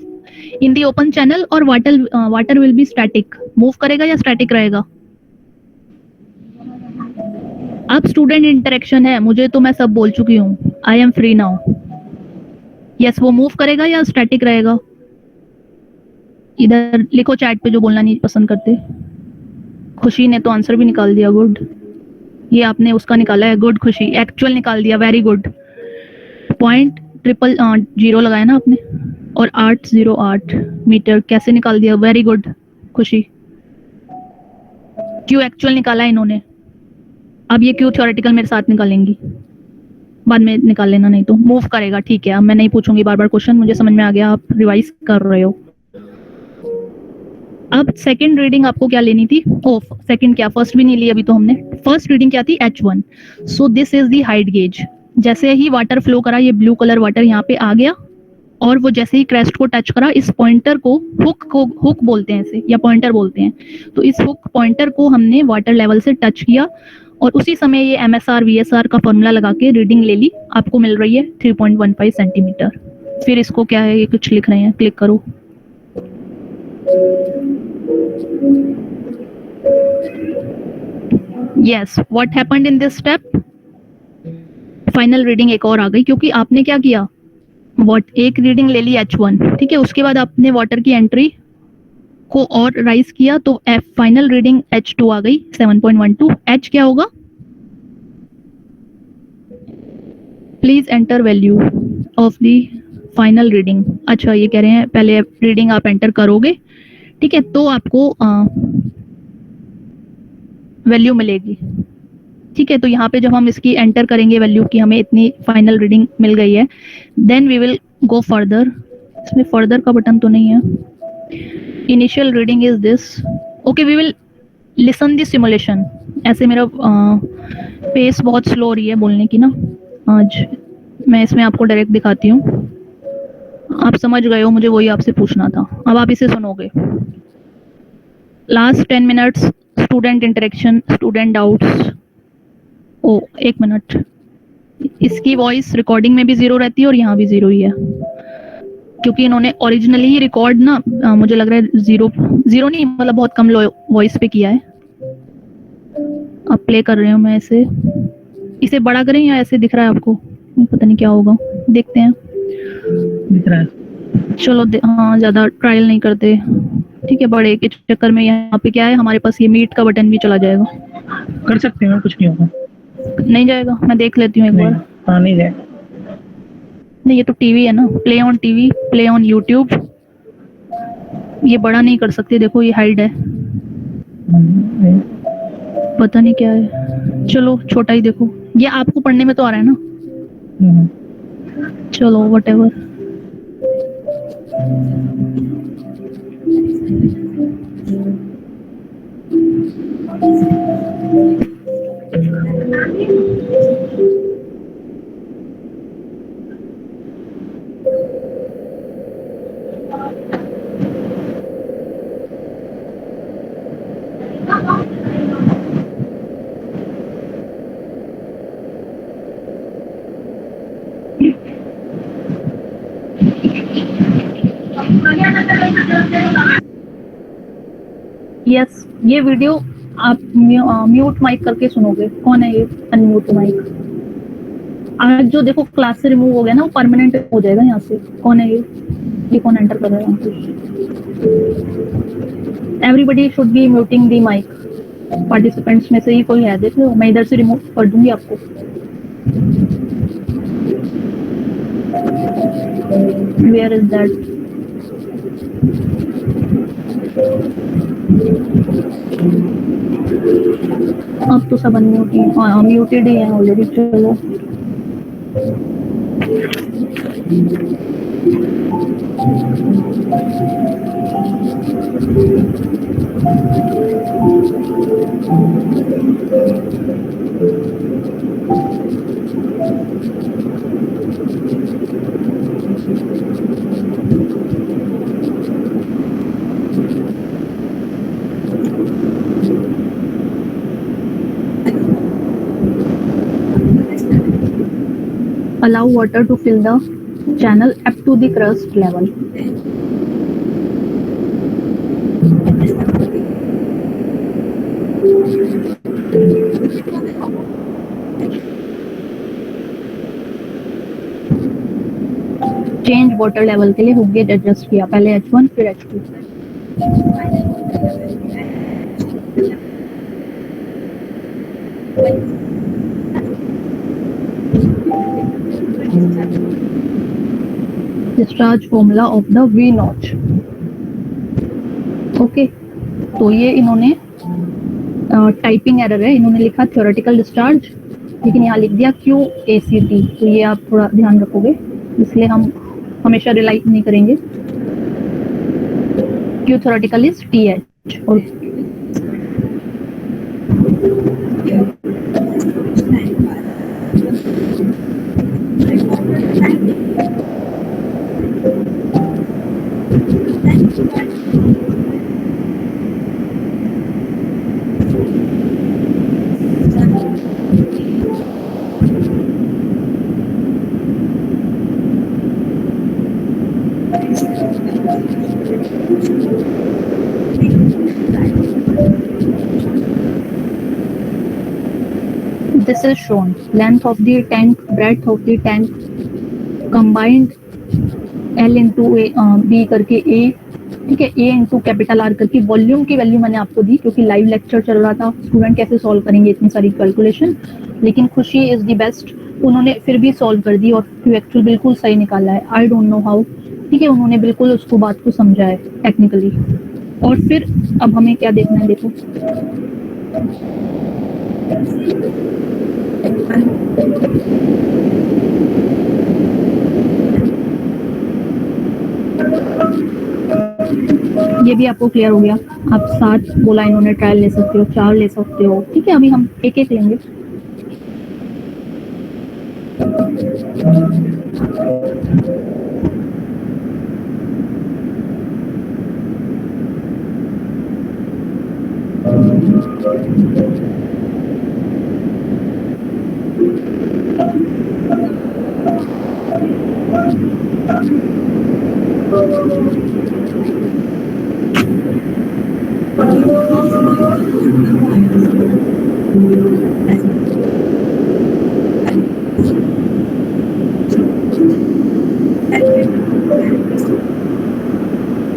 in the open channel और water will be static. Move करेगा या स्टैटिक रहेगा? अब स्टूडेंट इंटरेक्शन है, मुझे तो मैं सब बोल चुकी हूँ. I am free now. Yes, वो मूव करेगा या स्टैटिक रहेगा? इधर लिखो चैट पे जो बोलना नहीं पसंद करते. खुशी ने तो आंसर भी निकाल दिया, गुड. ये आपने उसका निकाला है, गुड खुशी. एक्चुअल निकाल दिया, वेरी गुड. 0.000 लगाया ना आपने, और 808 मीटर कैसे निकाल दिया? वेरी गुड खुशी. क्यों एक्चुअल निकाला इन्होंने? अब ये क्यों थ्योरेटिकल मेरे साथ निकालेंगी? बाद में निकाल लेना, नहीं तो मूव करेगा. ठीक है, अब मैं नहीं पूछूंगी बार बार क्वेश्चन, मुझे समझ में आ गया, आप रिवाइज कर रहे हो. अब सेकंड रीडिंग आपको क्या लेनी थी? ओ सेकंड क्या, फर्स्ट भी नहीं ली अभी तो हमने. फर्स्ट रीडिंग क्या थी? H1. So this is the height gauge. जैसे ही वाटर फ्लो करा, ये ब्लू कलर वाटर यहाँ पे आ गया, और वो जैसे ही क्रेस्ट को टच करा, इस पॉइंटर को हुक बोलते हैं इसे, या पॉइंटर बोलते हैं. तो इस हुक पॉइंटर को हमने वाटर लेवल से टच किया, और उसी समय ये MSR VSR का फॉर्मूला लगा के रीडिंग ले ली. आपको मिल रही है 3.15 सेंटीमीटर. फिर इसको क्या है, ये कुछ लिख रहे हैं, क्लिक करो. Yes, what happened in this step? Final reading एक और आ गई, क्योंकि आपने क्या किया, एक रीडिंग ले ली H1, ठीक है, उसके बाद आपने वाटर की एंट्री को और राइज किया, तो फाइनल रीडिंग H2 आ गई 7.12। H क्या होगा, please enter value of the final reading. अच्छा, ये कह रहे हैं पहले रीडिंग आप एंटर करोगे, ठीक है, तो आपको वैल्यू मिलेगी, ठीक है। तो यहाँ पे जब हम इसकी एंटर करेंगे वैल्यू की, हमें इतनी फाइनल रीडिंग मिल गई है, then we will go further. इसमें फर्दर का बटन तो नहीं है। Initial reading is this, okay, we will listen the simulation. ऐसे मेरा पेस बहुत स्लो हो रही है बोलने की ना आज, मैं इसमें आपको डायरेक्ट दिखाती हूँ। आप समझ गए हो, मुझे वही आपसे पूछना था। अब आप इसे सुनोगे। Last 10 minutes student interaction, student doubts. ओ, एक मिनट, इसकी वॉइस रिकॉर्डिंग में भी 0 रहती है और यहाँ भी 0 ही है, क्योंकि इन्होंने ओरिजिनली ही रिकॉर्ड ना मुझे लग रहा है 0 नहीं, मतलब बहुत कम वॉइस पे किया है। अब प्ले कर रही हूँ मैं इसे बड़ा करें या ऐसे दिख रहा है आपको, पता नहीं क्या होगा, देखते हैं। दिख रहा है। चलो हाँ, ज्यादा ट्रायल नहीं करते, ठीक है। बड़े के चक्कर में यहाँ पे क्या है, हमारे पास ये मीट का बटन भी चला जाएगा। कर सकते हैं, कुछ नहीं होगा। नहीं जाएगा, मैं देख लेती हूँ एक बार। हाँ, नहीं जाएगा। नहीं, ये तो टीवी है ना, play on TV, play on YouTube. ये बड़ा नहीं कर सकते, देखो ये हाइड है, पता नहीं क्या है। चलो छोटा ही देखो, ये आपको पढ़ने में तो आ रहा है ना। चलो व्हाटएवर। यस, ये वीडियो आप म्यूट माइक करके सुनोगे। कौन है ये अनम्यूट माइक? आज जो देखो क्लास से रिमूव हो गया ना, वो परमानेंट हो जाएगा यहाँ से। कौन है ये कौन एंटर कर रहा है यहाँ पे? Everybody should be muting the mic. Participants में से ही कोई है, देख लो, मैं इधर से रिमूव कर दूंगी आपको। Where is that? अब तो सब म्यूटेड ही है ऑलरेडी। चलो allow water to fill the channel up to the crust level. Change water level के लिए हुक गेज एडजस्ट किया, पहले H1 फिर H2। Discharge formula of the V notch. Okay, तो ये इन्होंने टाइपिंग एरर है, इन्होंने लिखा थ्योरेटिकल डिस्चार्ज, लेकिन यहाँ लिख दिया QACT। तो ये आप थोड़ा ध्यान रखोगे, इसलिए हम हमेशा रिलाई नहीं करेंगे। Q theoretical is TH। और This is shown length of the tank, breadth of the tank, combined L into B करके A, ठीक है, A इंटू कैपिटल R करके वॉल्यूम की वैल्यू मैंने आपको दी क्योंकि लाइव लेक्चर चल रहा था, स्टूडेंट कैसे सॉल्व करेंगे इतनी सारी कैलकुलेशन, लेकिन खुशी इज द बेस्ट, उन्होंने फिर भी सॉल्व कर दी और एक्चुअल बिल्कुल सही निकाला है। आई डोंट नो हाउ, ठीक है, उन्होंने बिल्कुल उसको बात को समझा है टेक्निकली। और फिर अब हमें क्या देखना है, देखो ये भी आपको क्लियर हो गया। आप 7 बोला इन्होंने, ट्रायल ले सकते हो, 4 ले सकते हो, ठीक है। अभी हम एक एक लेंगे।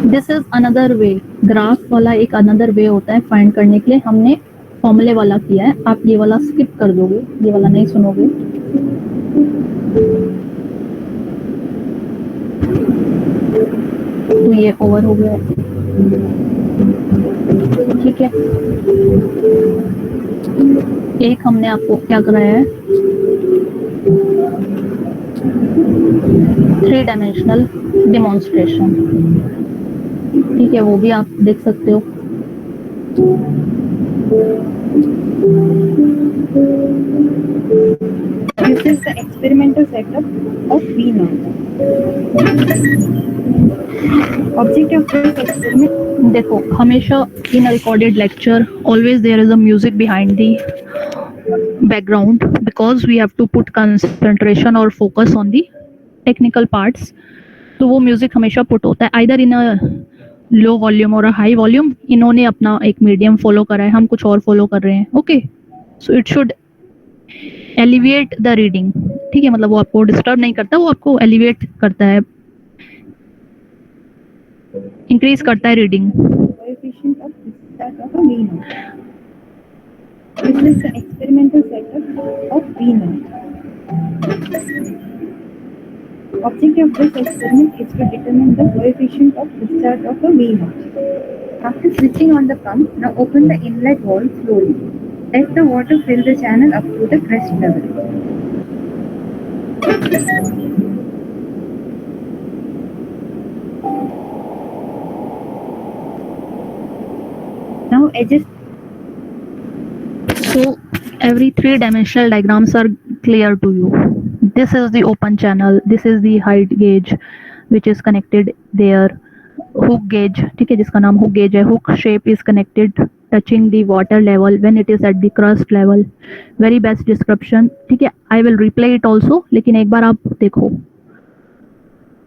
This is another way, graph वाला एक अनदर वे होता है फाइंड करने के लिए। हमने फॉर्मूले वाला किया है, आप ये वाला स्किप कर दोगे, ये वाला नहीं सुनोगे। तो ये ओवर हो गया, ठीक है। एक हमने आपको क्या कराया है, 3 डायमेंशनल डेमोन्स्ट्रेशन, ठीक है, वो भी आप देख सकते हो। This is the experimental setup of V naught. Object of this experiment. देखो हमेशा in a recorded lecture always there is a music behind the background because we have to put concentration और focus on the technical parts. तो वो music हमेशा put होता है either in a low volume और a high volume. इन्होंने अपना एक मीडियम फॉलो करा है, हम कुछ और फॉलो कर रहे हैं। Okay, so it should elevate the reading, ठीक है, मतलब वो आपको डिस्टर्ब नहीं करता, वो आपको एलिवेट करता है, इंक्रीज करता है reading. Coefficient of discharge of a V naught. This is the experimental setup of V naught. Object of this experiment is to determine the coefficient of discharge of a V naught. After switching on the pump, now open the inlet valve slowly. Let the water fill the channel up to the crest level. Now adjust. So every 3 dimensional diagrams are clear to you. This is the open channel, this is the height gauge which is connected there, hook gauge, ठीक है, जिसका नाम hook gauge है, hook shape is connected touching the water level when it is at the crust level. Very best description, ठीक है। I will replay it also, लेकिन एक बार आप देखो।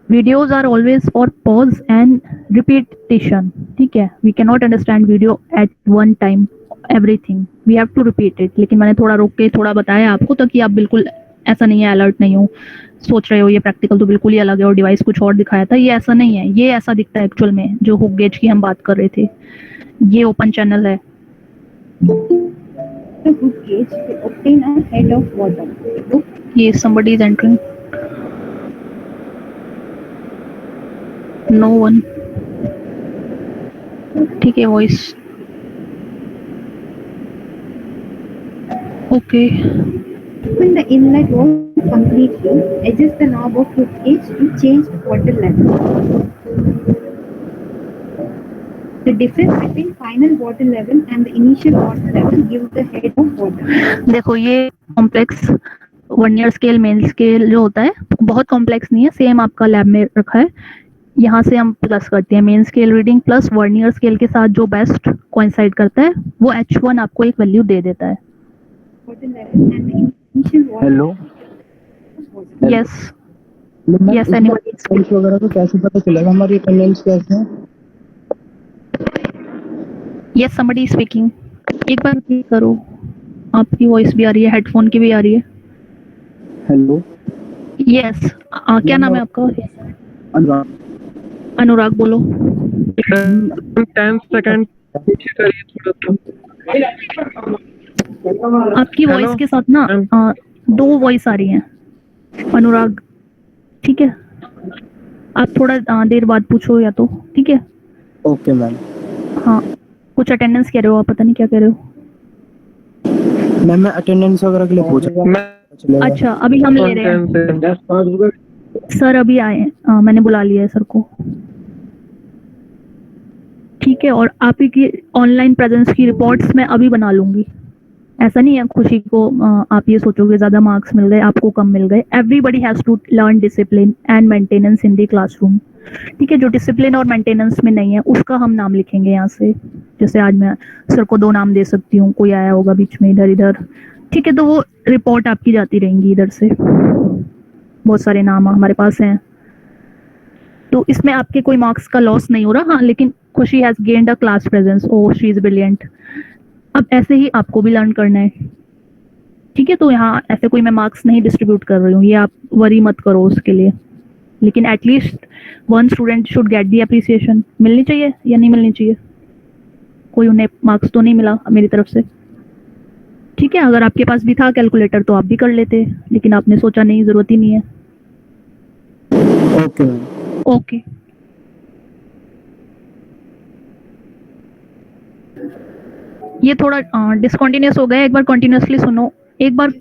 Videos are always for pause and repetition, ठीक है। We cannot understand video at one time everything, we have to repeat it। लेकिन मैंने थोड़ा रोक के थोड़ा बताया आपको ताकि आप बिल्कुल ऐसा नहीं है अलर्ट नहीं हो, सोच रहे हो ये प्रैक्टिकल तो बिल्कुल ही अलग है और डिवाइस कुछ और दिखाया था। ये ऐसा नहीं है, ये ऐसा दिखता है एक्चुअल में जो हुक गेज की हम बात कर रहे थे। ये ओपन चैनल है। The hook gauge to obtain a head of water. ये somebody is entering, no one, ठीक है, voice okay. Open the inlet valve completely. Adjust the knob of hook gauge to change water level. The difference between final water level and the initial water level gives the head of water. देखो ये complex vernier scale main scale जो होता है बहुत complex नहीं है, same आपका lab में रखा है। यहाँ से हम प्लस करते हैं main scale reading plus vernier scale के साथ जो बेस्ट कोइंसाइड करता है वो H1 आपको एक वैल्यू दे देता है। Water level and the initial water. Hello yes yes anybody attendance वगैरह तो कैसे पता चलेगा हमारी अटेंडेंस कैसे है? यस समबडी स्पीकिंग, एक बार रिपीट करो। आपकी वॉइस भी आ रही है, हेडफोन की भी आ रही है। हेलो यस, क्या नाम है आपका? अनुराग। अनुराग, बोलो। 10 सेकंड पीछे करिए थोड़ा सा। आपकी हेलो वॉइस के साथ ना मैम। 2 वॉइस आ रही हैं, अनुराग, ठीक है? आप थोड़ा देर बाद पूछो या तो, ठीक है? Okay ma'am. हाँ, कुछ अटेंडेंस कह रहे हो आप, पता नहीं क्या कह रहे हो। मैम मैं अटेंडेंस वगैरह के लिए पूछ रहा मैं हूँ, चलेगा? अच्छा, अभी हम ले रहे हैं। 10 5 सर अभी आए हैं, मैंने बुला लिया है सर को। ठीक है, और आप ही की ऑनलाइन प्रेजेंस की रिपोर्ट्स मैं अभी बना लूंगी। ऐसा नहीं है खुशी को आप ये सोचोगे ज़्यादा मार्क्स मिल गए, आपको कम मिल गए। Everybody has to learn discipline and maintenance in the classroom. ठीक है, जो डिसिप्लिन और मेंटेनेंस में नहीं है उसका हम नाम लिखेंगे यहाँ से। जैसे आज मैं सर को 2 नाम दे सकती हूँ, कोई आया होगा बीच में इधर इधर, ठीक है? तो वो रिपोर्ट आपकी जाती रहेंगी इधर से। बहुत सारे नाम हमारे पास हैं, तो इसमें आपके कोई मार्क्स का लॉस नहीं हो रहा। हाँ, लेकिन खुशी has gained a class presence, oh she is brilliant. अब ऐसे ही आपको भी लर्न करना है, ठीक है? तो यहाँ ऐसे कोई मैं मार्क्स नहीं डिस्ट्रीब्यूट कर रही हूँ, ये आप वरी मत करो उसके लिए। लेकिन at least 1 student should get the appreciation. मिलनी चाहिए या नहीं मिलनी चाहिए? कोई उन्हें मार्क्स तो नहीं मिला मेरी तरफ से, ठीक है? अगर आपके पास भी था कैलकुलेटर तो आप भी कर लेते, लेकिन आपने सोचा नहीं, ज़रूरत ही नहीं है। Okay ma'am. ओके। ये थोड़ा डिसकंटिन्यूअस हो गया, एक बार कंटिन्यूअसली सुनो, एक बार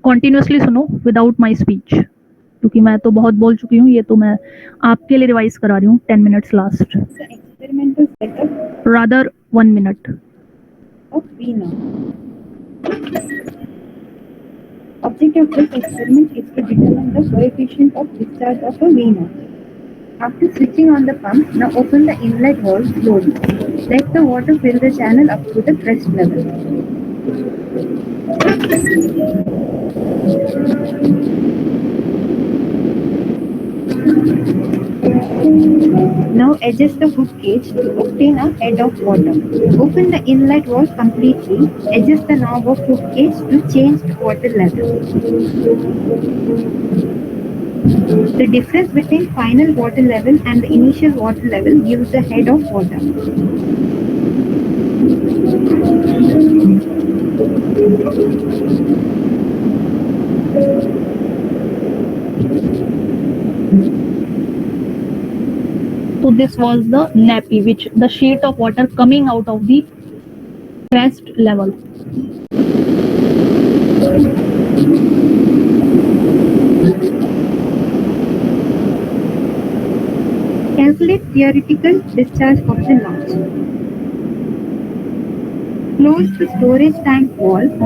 कंटिन्यूअसली सुनो विदाउट माय स्पीच, क्योंकि मैं तो बहुत बोल चुकी हूँ, ये तो मैं आपके लिए रिवाइज करा रही हूँ। 10 minutes last, The experimental setup rather 1 minute. of V naught. Object of this experiment is to determine the coefficient of discharge of a V naught. After switching on the pump, now open the inlet valve slowly. Let the water fill the channel up to the crest level. Now adjust the hook gauge to obtain a head of water. Open the inlet valve completely. Adjust the knob of hook gauge to change the water level. The difference between final water level and the initial water level gives the head of water. So this was the nappy, which the sheet of water coming out of the crest level. Calculate theoretical discharge of the notch. Close the storage tank valve.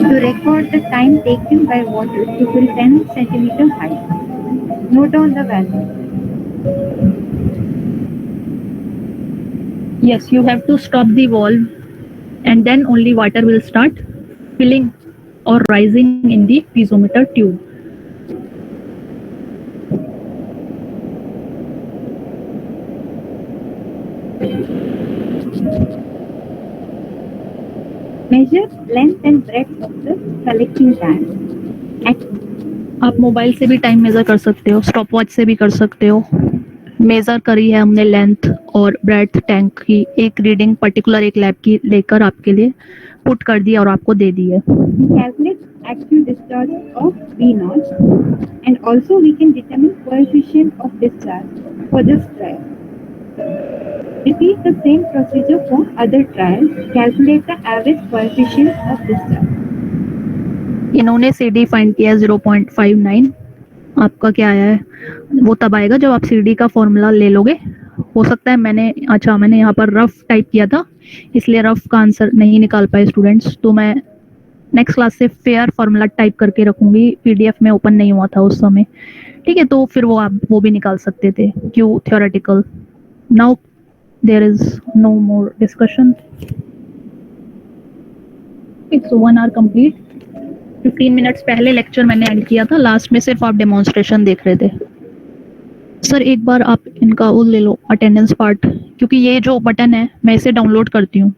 To record the time taken by water to fill 10 cm height. Note down the value. Yes, you have to stop the valve and then only water will start filling or rising in the piezometer tube. Measure length and breadth of the collecting tank. At आप mobile से भी time measure कर सकते हो, stop watch से भी कर सकते हो। मेज़र करी है हमने लेंथ और ब्रेड्थ टैंक की, एक रीडिंग पर्टिकुलर एक लैब की लेकर आपके लिए पुट कर दी और आपको दे दी है। calculate actual discharge of V naught, and also we can determine coefficient of discharge for this trial. Repeat the same procedure for other trials. Calculate the average coefficient of discharge. इन्होंने CD find किया 0.59। आपका क्या आया है? वो तब आएगा जब आप CD का फॉर्मूला ले लोगे। हो सकता है मैंने यहाँ पर रफ टाइप किया था, इसलिए रफ का आंसर नहीं निकाल पाए स्टूडेंट्स, तो मैं नेक्स्ट क्लास से फेयर फॉर्मूला टाइप करके रखूंगी। PDF में ओपन नहीं हुआ था उस समय, ठीक है? तो फिर वो आप वो भी निकाल सकते थे। क्यों theoretical? Now there is no more discussion. So 1 hour complete. 15 minutes पहले लेक्चर मैंने एंड किया था, लास्ट में सिर्फ आप डेमोन्स्ट्रेशन देख रहे थे। सर एक बार आप इनका वो ले लो अटेंडेंस पार्ट, क्योंकि ये जो बटन है मैं इसे डाउनलोड करती हूँ